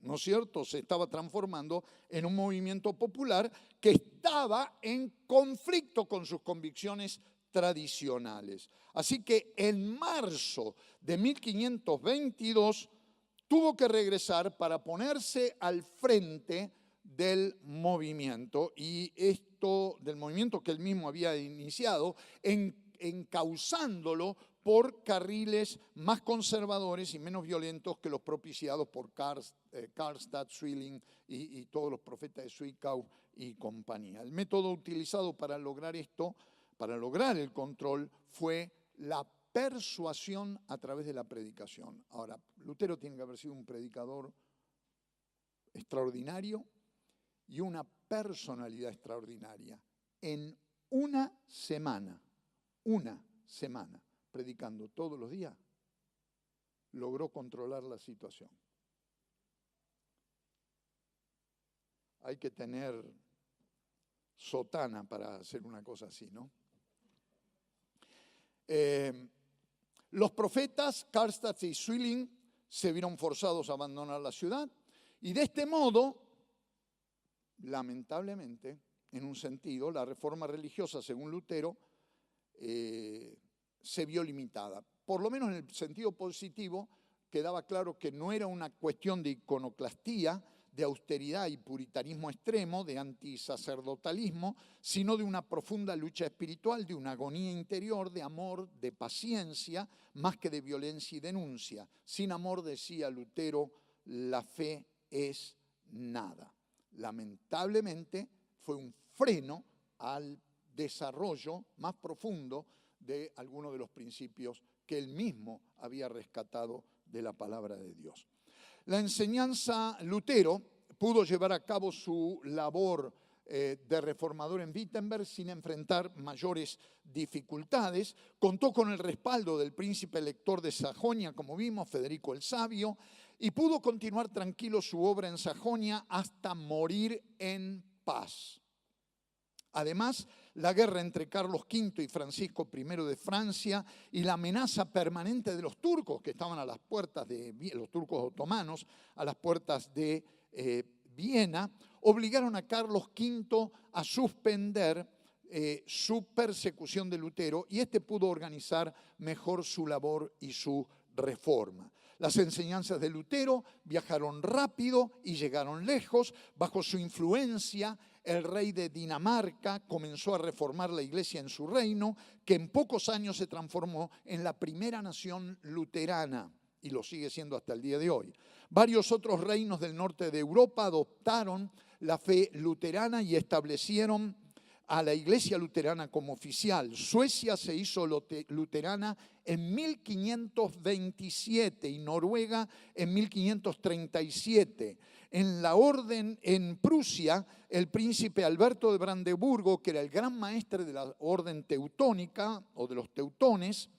¿no es cierto?, se estaba transformando en un movimiento popular que estaba en conflicto con sus convicciones tradicionales. Así que en marzo de 1522 tuvo que regresar para ponerse al frente del movimiento, y esto del movimiento que él mismo había iniciado, encauzándolo por carriles más conservadores y menos violentos que los propiciados por Karlstadt, Zwilling y todos los profetas de Zwickau y compañía. El método utilizado para lograr esto, para lograr el control, fue la persuasión a través de la predicación. Ahora, Lutero tiene que haber sido un predicador extraordinario y una personalidad extraordinaria. En una semana, predicando todos los días, logró controlar la situación. Hay que tener sotana para hacer una cosa así, ¿no? Los profetas, Karlstadt y Zwilling, se vieron forzados a abandonar la ciudad, y de este modo, lamentablemente, en un sentido, la reforma religiosa, según Lutero, se vio limitada. Por lo menos en el sentido positivo, quedaba claro que no era una cuestión de iconoclastía, de austeridad y puritanismo extremo, de antisacerdotalismo, sino de una profunda lucha espiritual, de una agonía interior, de amor, de paciencia, más que de violencia y denuncia. Sin amor, decía Lutero, la fe es nada. Lamentablemente fue un freno al desarrollo más profundo de algunos de los principios que él mismo había rescatado de la palabra de Dios. La enseñanza Lutero pudo llevar a cabo su labor de reformador en Wittenberg sin enfrentar mayores dificultades. Contó con el respaldo del príncipe elector de Sajonia, como vimos, Federico el Sabio, y pudo continuar tranquilo su obra en Sajonia hasta morir en paz. Además, la guerra entre Carlos V y Francisco I de Francia y la amenaza permanente de los turcos que estaban a las puertas de los turcos otomanos, a las puertas de Viena, obligaron a Carlos V a suspender su persecución de Lutero, y este pudo organizar mejor su labor y su reforma. Las enseñanzas de Lutero viajaron rápido y llegaron lejos. Bajo su influencia, el rey de Dinamarca comenzó a reformar la iglesia en su reino, que en pocos años se transformó en la primera nación luterana, y lo sigue siendo hasta el día de hoy. Varios otros reinos del norte de Europa adoptaron la fe luterana y establecieron a la iglesia luterana como oficial. Suecia se hizo luterana en 1527 y Noruega en 1537. En Prusia, el príncipe Alberto de Brandeburgo, que era el gran maestre de la orden teutónica o de los teutones,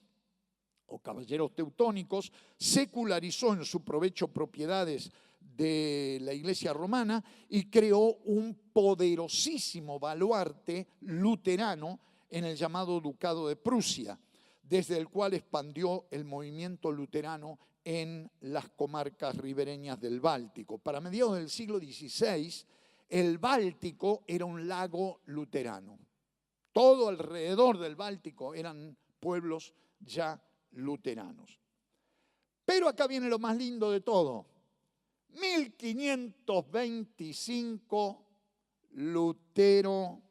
o caballeros teutónicos, secularizó en su provecho propiedades de la iglesia romana y creó un poderosísimo baluarte luterano en el llamado Ducado de Prusia, desde el cual expandió el movimiento luterano en las comarcas ribereñas del Báltico. Para mediados del siglo XVI, el Báltico era un lago luterano. Todo alrededor del Báltico eran pueblos ya luteranos. Pero acá viene lo más lindo de todo. 1525, Lutero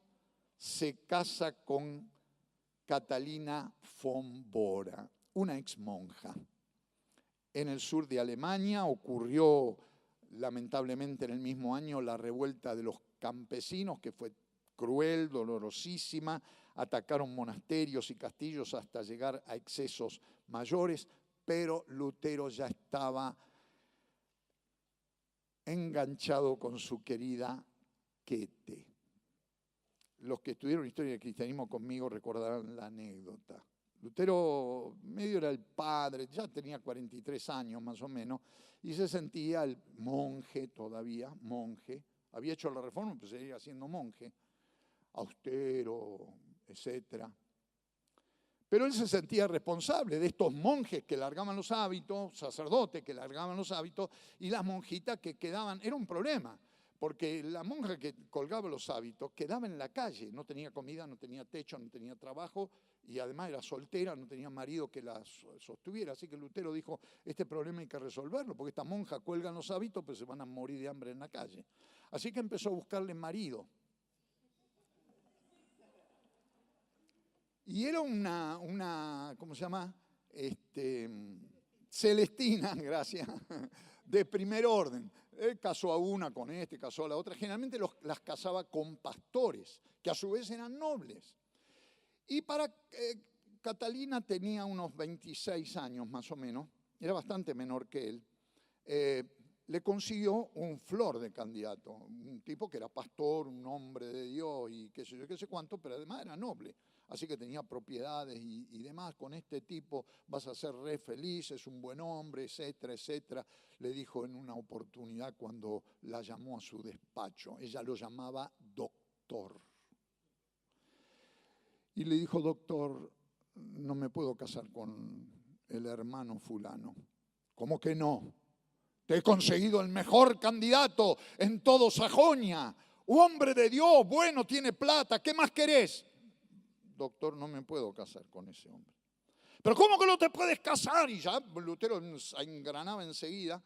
se casa con Catalina von Bora, una ex monja. En el sur de Alemania ocurrió lamentablemente en el mismo año la revuelta de los campesinos, que fue cruel, dolorosísima. Atacaron monasterios y castillos hasta llegar a excesos mayores, pero Lutero ya estaba enganchado con su querida Käthe. Los que estudiaron historia del cristianismo conmigo recordarán la anécdota. Lutero medio era el padre, ya tenía 43 años más o menos, y se sentía el monje todavía, monje. Había hecho la reforma, pero seguía siendo monje, austero, etc. Pero él se sentía responsable de estos monjes que largaban los hábitos, sacerdotes que largaban los hábitos, y las monjitas que quedaban. Era un problema, porque la monja que colgaba los hábitos quedaba en la calle, no tenía comida, no tenía techo, no tenía trabajo, y además era soltera, no tenía marido que la sostuviera. Así que Lutero dijo, este problema hay que resolverlo, porque esta monja cuelgan los hábitos, pero se van a morir de hambre en la calle. Así que empezó a buscarle marido. Y era una ¿cómo se llama? Celestina, gracias, de primer orden. Casó a una con casó a la otra. Generalmente las casaba con pastores, que a su vez eran nobles. Y Catalina tenía unos 26 años más o menos, era bastante menor que él. Le consiguió un flor de candidato, un tipo que era pastor, un hombre de Dios y qué sé yo, qué sé cuánto, pero además era noble. Así que tenía propiedades y demás. Con este tipo vas a ser re feliz, es un buen hombre, etcétera, etcétera. Le dijo en una oportunidad cuando la llamó a su despacho. Ella lo llamaba doctor. Y le dijo, doctor, no me puedo casar con el hermano fulano. ¿Cómo que no? Te he conseguido el mejor candidato en todo Sajonia. Un hombre de Dios, bueno, tiene plata, ¿qué más querés? Doctor, no me puedo casar con ese hombre. ¿Pero cómo que no te puedes casar? Y ya Lutero engranaba enseguida.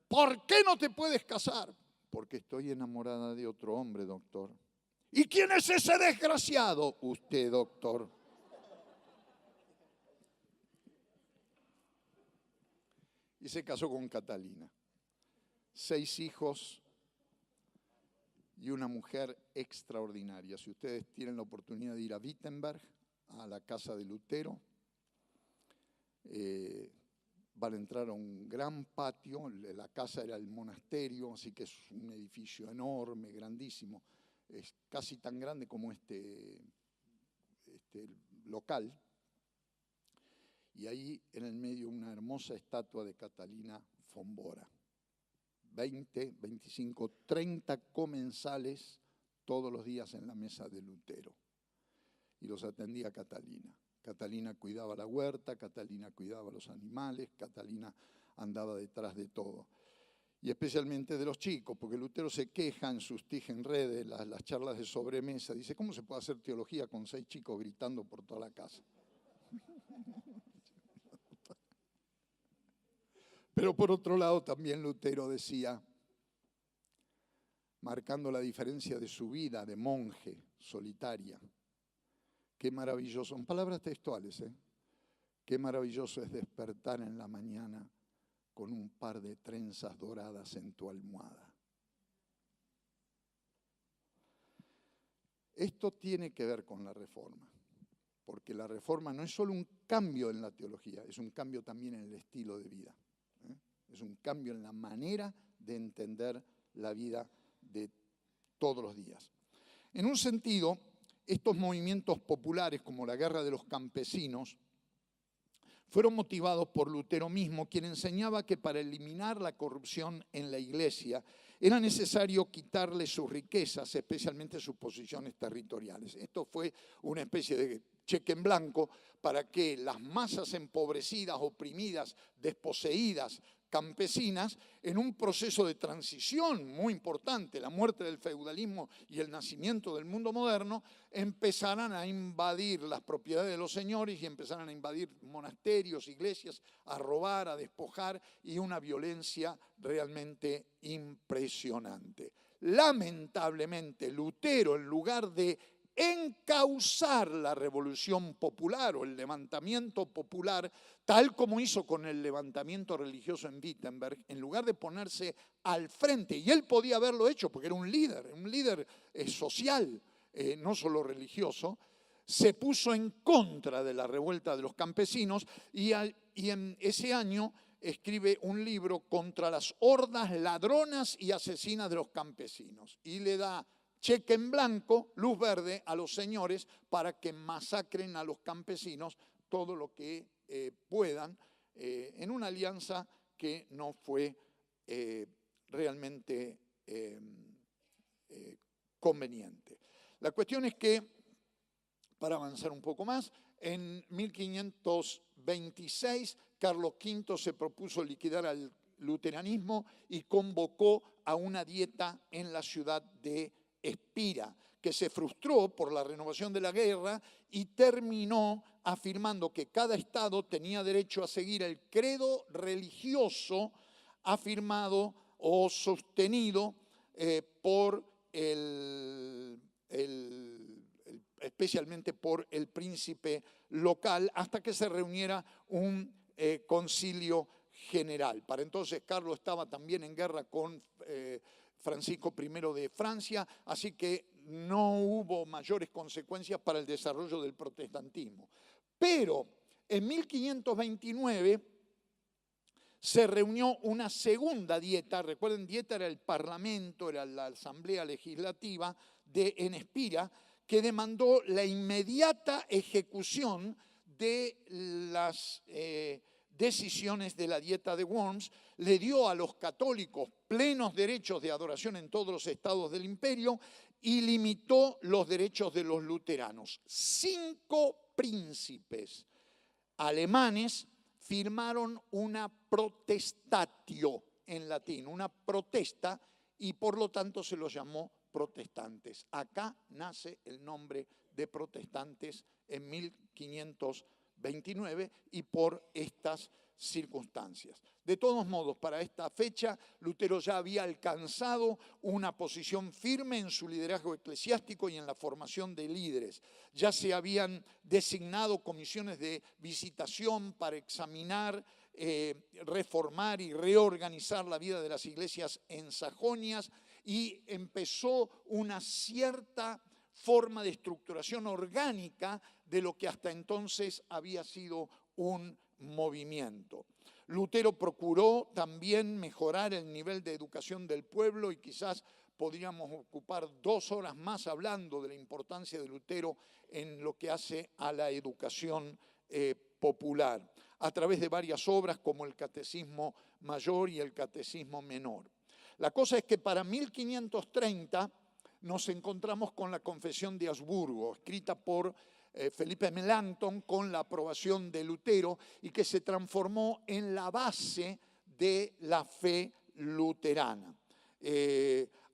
¿Por qué no te puedes casar? Porque estoy enamorada de otro hombre, doctor. ¿Y quién es ese desgraciado? Usted, doctor. Y se casó con Catalina. 6 hijos y una mujer extraordinaria. Si ustedes tienen la oportunidad de ir a Wittenberg, a la casa de Lutero, van a entrar a un gran patio. La casa era el monasterio, así que es un edificio enorme, grandísimo. Es casi tan grande como este local. Y ahí en el medio una hermosa estatua de Catalina Fombora. 20, 25, 30 comensales todos los días en la mesa de Lutero. Y los atendía Catalina. Catalina cuidaba la huerta, Catalina cuidaba los animales, Catalina andaba detrás de todo. Y especialmente de los chicos, porque Lutero se queja en sus Tigenrede, las charlas de sobremesa. Dice, ¿cómo se puede hacer teología con 6 chicos gritando por toda la casa? Pero por otro lado también Lutero decía, marcando la diferencia de su vida de monje solitaria, qué maravilloso, son palabras textuales, qué maravilloso es despertar en la mañana con un par de trenzas doradas en tu almohada. Esto tiene que ver con la Reforma, porque la Reforma no es solo un cambio en la teología, es un cambio también en el estilo de vida. Es un cambio en la manera de entender la vida de todos los días. En un sentido, estos movimientos populares, como la Guerra de los Campesinos, fueron motivados por Lutero mismo, quien enseñaba que para eliminar la corrupción en la Iglesia era necesario quitarle sus riquezas, especialmente sus posiciones territoriales. Esto fue una especie de cheque en blanco para que las masas empobrecidas, oprimidas, desposeídas, campesinas, en un proceso de transición muy importante, la muerte del feudalismo y el nacimiento del mundo moderno, empezaran a invadir las propiedades de los señores y empezaran a invadir monasterios, iglesias, a robar, a despojar, y una violencia realmente impresionante. Lamentablemente, Lutero, en lugar de encauzar la revolución popular o el levantamiento popular, tal como hizo con el levantamiento religioso en Wittenberg, en lugar de ponerse al frente, y él podía haberlo hecho porque era un líder social, no solo religioso, se puso en contra de la revuelta de los campesinos y en ese año escribe un libro contra las hordas ladronas y asesinas de los campesinos y le da cheque en blanco, luz verde a los señores para que masacren a los campesinos todo lo que puedan, en una alianza que no fue realmente conveniente. La cuestión es que, para avanzar un poco más, en 1526 Carlos V se propuso liquidar al luteranismo y convocó a una dieta en la ciudad de Espira, que se frustró por la renovación de la guerra y terminó afirmando que cada estado tenía derecho a seguir el credo religioso afirmado o sostenido por especialmente por el príncipe local, hasta que se reuniera un concilio general. Para entonces Carlos estaba también en guerra con Francisco I de Francia, así que no hubo mayores consecuencias para el desarrollo del protestantismo. Pero en 1529 se reunió una segunda dieta. Recuerden, dieta era el parlamento, era la asamblea legislativa en Espira, que demandó la inmediata ejecución de las decisiones de la dieta de Worms, le dio a los católicos plenos derechos de adoración en todos los estados del imperio y limitó los derechos de los luteranos. 5 príncipes alemanes firmaron una protestatio en latín, una protesta, y por lo tanto se los llamó protestantes. Acá nace el nombre de protestantes en 1529 y por estas circunstancias. De todos modos, para esta fecha, Lutero ya había alcanzado una posición firme en su liderazgo eclesiástico y en la formación de líderes. Ya se habían designado comisiones de visitación para examinar, reformar y reorganizar la vida de las iglesias en Sajonias, y empezó una cierta forma de estructuración orgánica de lo que hasta entonces había sido un movimiento. Lutero procuró también mejorar el nivel de educación del pueblo, y quizás podríamos ocupar 2 horas más hablando de la importancia de Lutero en lo que hace a la educación popular, a través de varias obras como el Catecismo Mayor y el Catecismo Menor. La cosa es que para 1530 nos encontramos con la Confesión de Augsburgo, escrita por Felipe Melanchthon con la aprobación de Lutero, y que se transformó en la base de la fe luterana.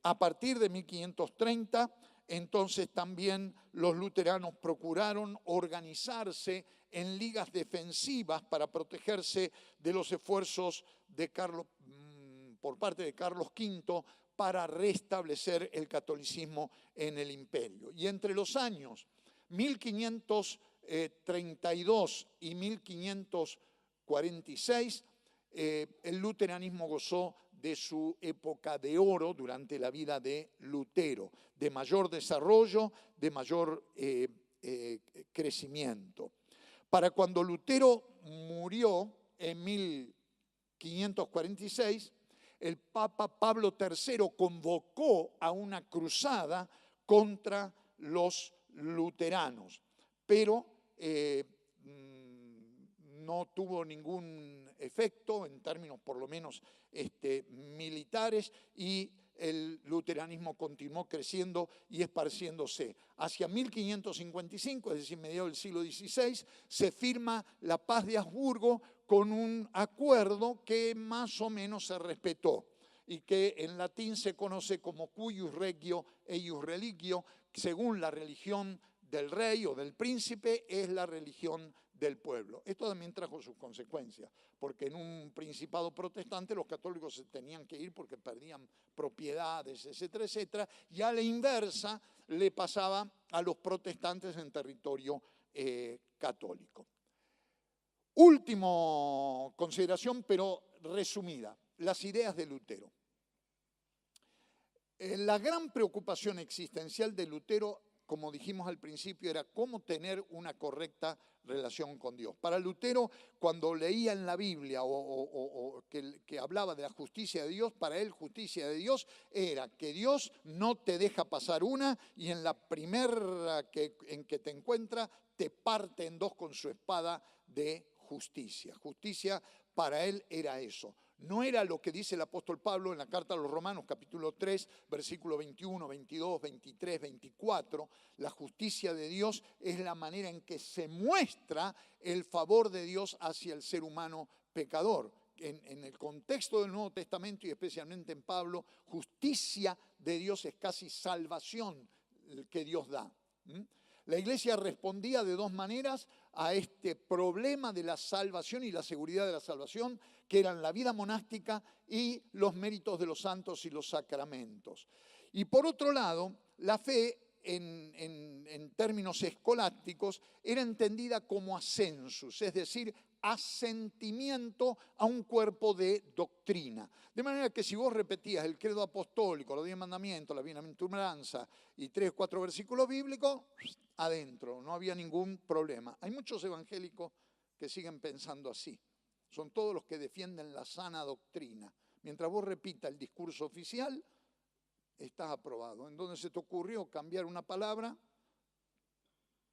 A partir de 1530, entonces también los luteranos procuraron organizarse en ligas defensivas para protegerse de los esfuerzos de por parte de Carlos V para restablecer el catolicismo en el imperio. Y entre los años 1532 y 1546, el luteranismo gozó de su época de oro durante la vida de Lutero, de mayor desarrollo, de mayor crecimiento. Para cuando Lutero murió en 1546, el Papa Pablo III convocó a una cruzada contra los luteranos, pero no tuvo ningún efecto en términos por lo menos militares, y el luteranismo continuó creciendo y esparciéndose. Hacia 1555, es decir, mediados del siglo XVI, se firma la Paz de Augsburgo con un acuerdo que más o menos se respetó y que en latín se conoce como cuius regio eius religio. Según la religión del rey o del príncipe, es la religión del pueblo. Esto también trajo sus consecuencias, porque en un principado protestante los católicos se tenían que ir porque perdían propiedades, etcétera, etcétera, y a la inversa le pasaba a los protestantes en territorio católico. Última consideración, pero resumida, las ideas de Lutero. La gran preocupación existencial de Lutero, como dijimos al principio, era cómo tener una correcta relación con Dios. Para Lutero, cuando leía en la Biblia que hablaba de la justicia de Dios, para él justicia de Dios era que Dios no te deja pasar una, y en la primera en que te encuentra te parte en dos con su espada de justicia. Justicia para él era eso. No era lo que dice el apóstol Pablo en la carta a los Romanos, capítulo 3, versículo 21, 22, 23, 24. La justicia de Dios es la manera en que se muestra el favor de Dios hacia el ser humano pecador. En el contexto del Nuevo Testamento y especialmente en Pablo, justicia de Dios es casi salvación. que Dios da. La iglesia respondía de dos maneras a este problema de la salvación y la seguridad de la salvación, que eran la vida monástica y los méritos de los santos y los sacramentos. Y por otro lado, la fe en términos escolásticos era entendida como ascensus, es decir, asentimiento a un cuerpo de doctrina. De manera que si vos repetías el credo apostólico, los 10 mandamientos, la bienaventuranza y 3 o 4 versículos bíblicos, adentro, no había ningún problema. Hay muchos evangélicos que siguen pensando así. Son todos los que defienden la sana doctrina. Mientras vos repitas el discurso oficial, estás aprobado. En donde se te ocurrió cambiar una palabra,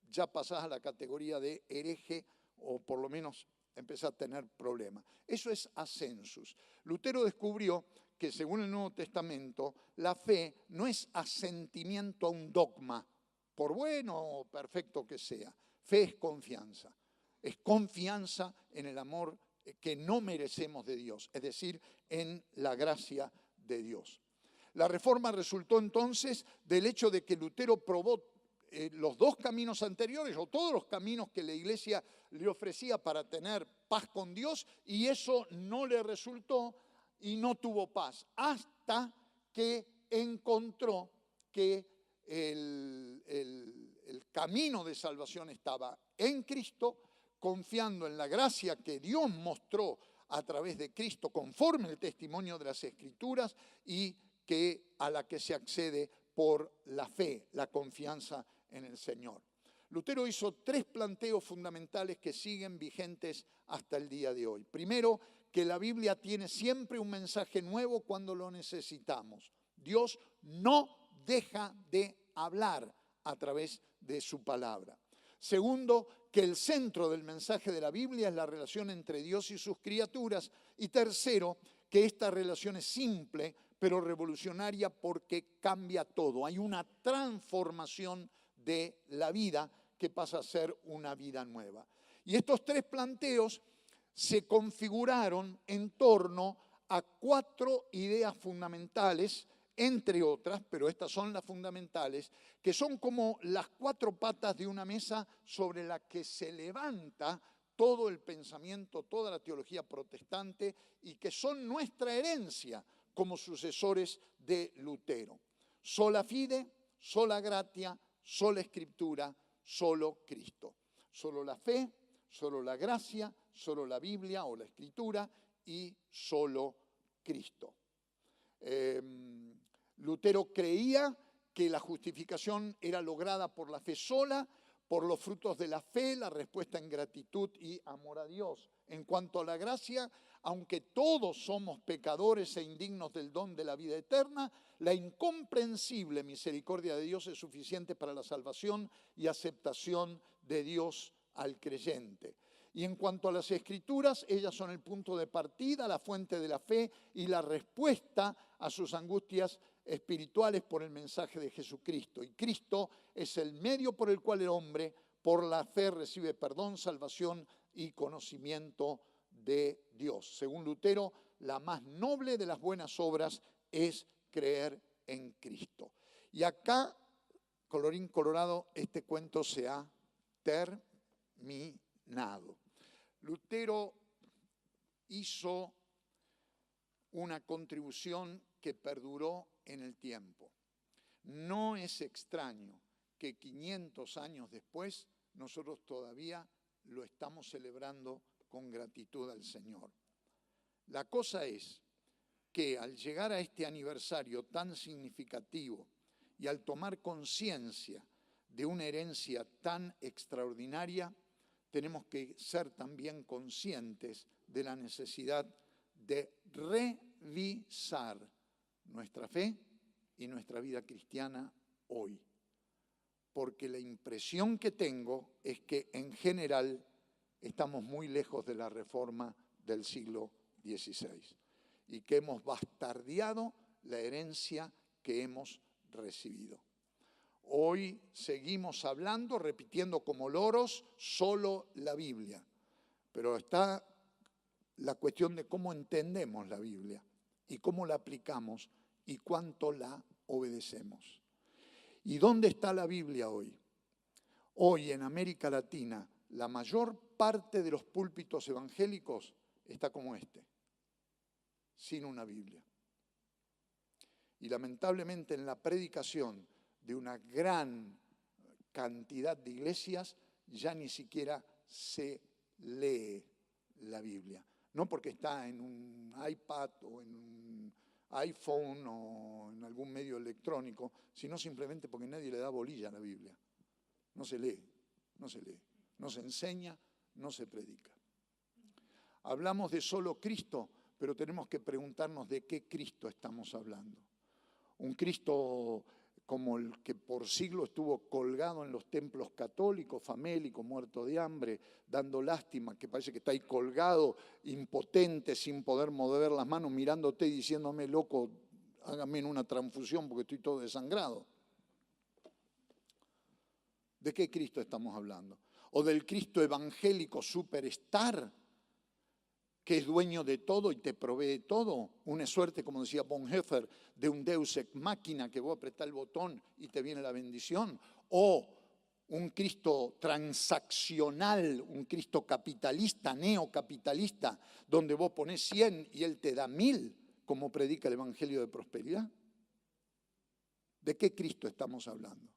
ya pasás a la categoría de hereje o por lo menos empezás a tener problemas. Eso es ascensus. Lutero descubrió que según el Nuevo Testamento, la fe no es asentimiento a un dogma, por bueno o perfecto que sea. Fe es confianza. Es confianza en el amor que no merecemos de Dios, es decir, en la gracia de Dios. La reforma resultó entonces del hecho de que Lutero probó los dos caminos anteriores o todos los caminos que la iglesia le ofrecía para tener paz con Dios, y eso no le resultó y no tuvo paz hasta que encontró que el camino de salvación estaba en Cristo, confiando en la gracia que Dios mostró a través de Cristo conforme el testimonio de las Escrituras y a la que se accede por la fe, la confianza en el Señor. Lutero hizo 3 planteos fundamentales que siguen vigentes hasta el día de hoy. Primero, que la Biblia tiene siempre un mensaje nuevo cuando lo necesitamos. Dios no deja de hablar a través de su palabra. Segundo, que el centro del mensaje de la Biblia es la relación entre Dios y sus criaturas. Y tercero, que esta relación es simple, pero revolucionaria porque cambia todo. Hay una transformación de la vida que pasa a ser una vida nueva. Y estos 3 planteos se configuraron en torno a 4 ideas fundamentales, entre otras, pero estas son las fundamentales, que son como las 4 patas de una mesa sobre la que se levanta todo el pensamiento, toda la teología protestante y que son nuestra herencia como sucesores de Lutero. Sola fide, sola gratia, sola escritura, solo Cristo. Solo la fe, solo la gracia, solo la Biblia o la escritura y solo Cristo. Lutero creía que la justificación era lograda por la fe sola, por los frutos de la fe, la respuesta en gratitud y amor a Dios. En cuanto a la gracia, aunque todos somos pecadores e indignos del don de la vida eterna, la incomprensible misericordia de Dios es suficiente para la salvación y aceptación de Dios al creyente. Y en cuanto a las Escrituras, ellas son el punto de partida, la fuente de la fe y la respuesta a sus angustias espirituales por el mensaje de Jesucristo. Y Cristo es el medio por el cual el hombre, por la fe, recibe perdón, salvación y conocimiento de Dios. Según Lutero, la más noble de las buenas obras es creer en Cristo. Y acá, colorín colorado, este cuento se ha terminado. Lutero hizo una contribución que perduró en el tiempo. No es extraño que 500 años después nosotros todavía lo estamos celebrando con gratitud al Señor. La cosa es que al llegar a este aniversario tan significativo y al tomar conciencia de una herencia tan extraordinaria, tenemos que ser también conscientes de la necesidad de revisar nuestra fe y nuestra vida cristiana hoy. Porque la impresión que tengo es que en general estamos muy lejos de la reforma del siglo XVI y que hemos bastardeado la herencia que hemos recibido. Hoy seguimos hablando, repitiendo como loros, solo la Biblia. Pero está la cuestión de cómo entendemos la Biblia y cómo la aplicamos y cuánto la obedecemos. ¿Y dónde está la Biblia hoy? Hoy en América Latina, la mayor parte de los púlpitos evangélicos está como este, sin una Biblia. Y lamentablemente en la predicación de una gran cantidad de iglesias ya ni siquiera se lee la Biblia. No porque está en un iPad o en un iPhone o en algún medio electrónico, sino simplemente porque nadie le da bolilla a la Biblia. No se lee, no se lee, no se enseña, no se predica. Hablamos de solo Cristo, pero tenemos que preguntarnos de qué Cristo estamos hablando. Un Cristo como el que por siglos estuvo colgado en los templos católicos, famélico, muerto de hambre, dando lástima, que parece que está ahí colgado, impotente, sin poder mover las manos, mirándote y diciéndome, loco, hágame una transfusión porque estoy todo desangrado. ¿De qué Cristo estamos hablando? ¿O del Cristo evangélico superstar, que es dueño de todo y te provee todo? Una suerte, como decía Bonhoeffer, de un Deus ex machina, que vos apretás el botón y te viene la bendición. O un Cristo transaccional, un Cristo capitalista, neocapitalista, donde vos ponés 100 y Él te da 1000, como predica el Evangelio de Prosperidad. ¿De qué Cristo estamos hablando?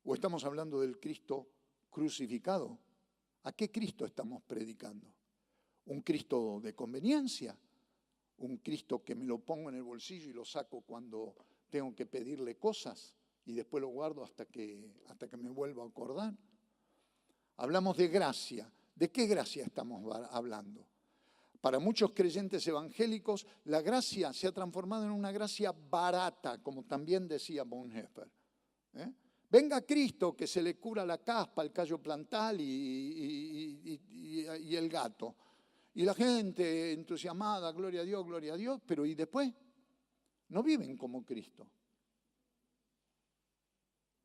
¿O estamos hablando del Cristo crucificado? ¿A qué Cristo estamos predicando? ¿Un Cristo de conveniencia? ¿Un Cristo que me lo pongo en el bolsillo y lo saco cuando tengo que pedirle cosas y después lo guardo hasta que me vuelva a acordar? Hablamos de gracia. ¿De qué gracia estamos hablando? Para muchos creyentes evangélicos, la gracia se ha transformado en una gracia barata, como también decía Bonhoeffer. Venga Cristo, que se le cura la caspa, el callo plantal y el gato. Y la gente entusiasmada, gloria a Dios, pero ¿y después? No viven como Cristo.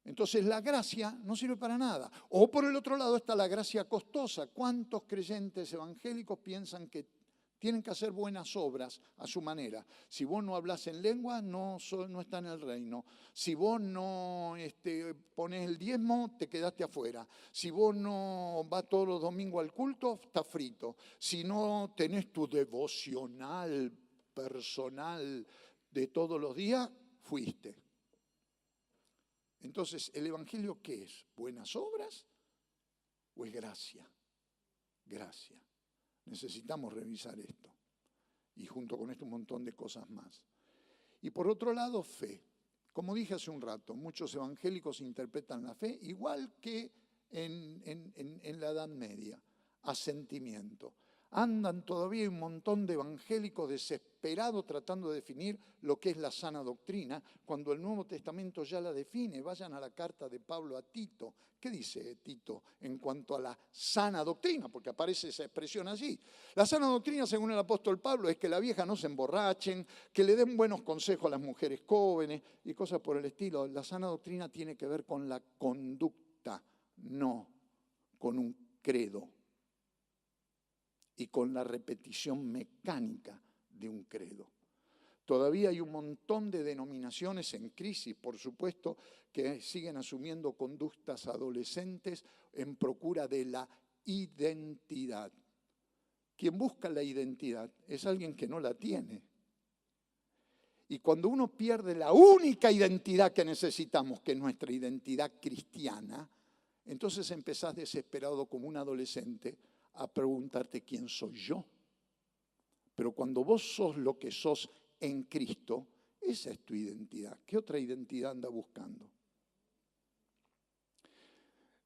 Entonces la gracia no sirve para nada. O por el otro lado está la gracia costosa. ¿Cuántos creyentes evangélicos piensan que tienen que hacer buenas obras a su manera? Si vos no hablas en lengua, no está en el reino. Si vos no ponés el diezmo, te quedaste afuera. Si vos no vas todos los domingos al culto, estás frito. Si no tenés tu devocional personal de todos los días, fuiste. Entonces, ¿el evangelio qué es? ¿Buenas obras o es gracia? Gracia. Necesitamos revisar esto. Y junto con esto un montón de cosas más. Y por otro lado, fe. Como dije hace un rato, muchos evangélicos interpretan la fe igual que en la Edad Media. Asentimiento. Andan todavía un montón de evangélicos desesperados tratando de definir lo que es la sana doctrina, cuando el Nuevo Testamento ya la define. Vayan a la carta de Pablo a Tito. ¿Qué dice Tito en cuanto a la sana doctrina? Porque aparece esa expresión allí. La sana doctrina, según el apóstol Pablo, es que la vieja no se emborrachen, que le den buenos consejos a las mujeres jóvenes y cosas por el estilo. La sana doctrina tiene que ver con la conducta, no con un credo y con la repetición mecánica de un credo. Todavía hay un montón de denominaciones en crisis, por supuesto, que siguen asumiendo conductas adolescentes en procura de la identidad. Quien busca la identidad es alguien que no la tiene. Y cuando uno pierde la única identidad que necesitamos, que es nuestra identidad cristiana, entonces empezás desesperado como un adolescente a preguntarte quién soy yo. Pero cuando vos sos lo que sos en Cristo, esa es tu identidad. ¿Qué otra identidad anda buscando?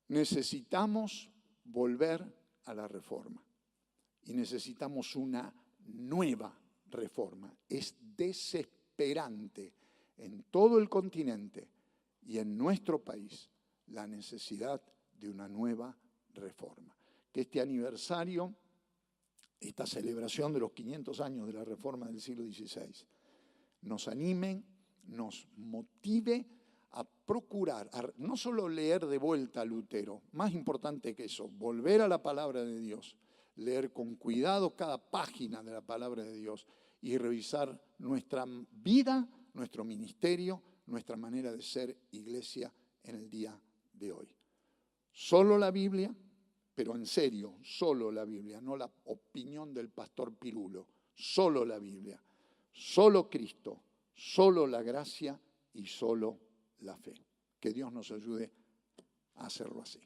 Necesitamos volver a la reforma y necesitamos una nueva reforma. Es desesperante en todo el continente y en nuestro país la necesidad de una nueva reforma. Que este aniversario, esta celebración de los 500 años de la Reforma del siglo XVI, nos anime, nos motive a procurar, no solo leer de vuelta a Lutero, más importante que eso, volver a la palabra de Dios, leer con cuidado cada página de la palabra de Dios y revisar nuestra vida, nuestro ministerio, nuestra manera de ser iglesia en el día de hoy. Solo la Biblia, pero en serio, solo la Biblia, no la opinión del pastor Pirulo, solo la Biblia, solo Cristo, solo la gracia y solo la fe. Que Dios nos ayude a hacerlo así.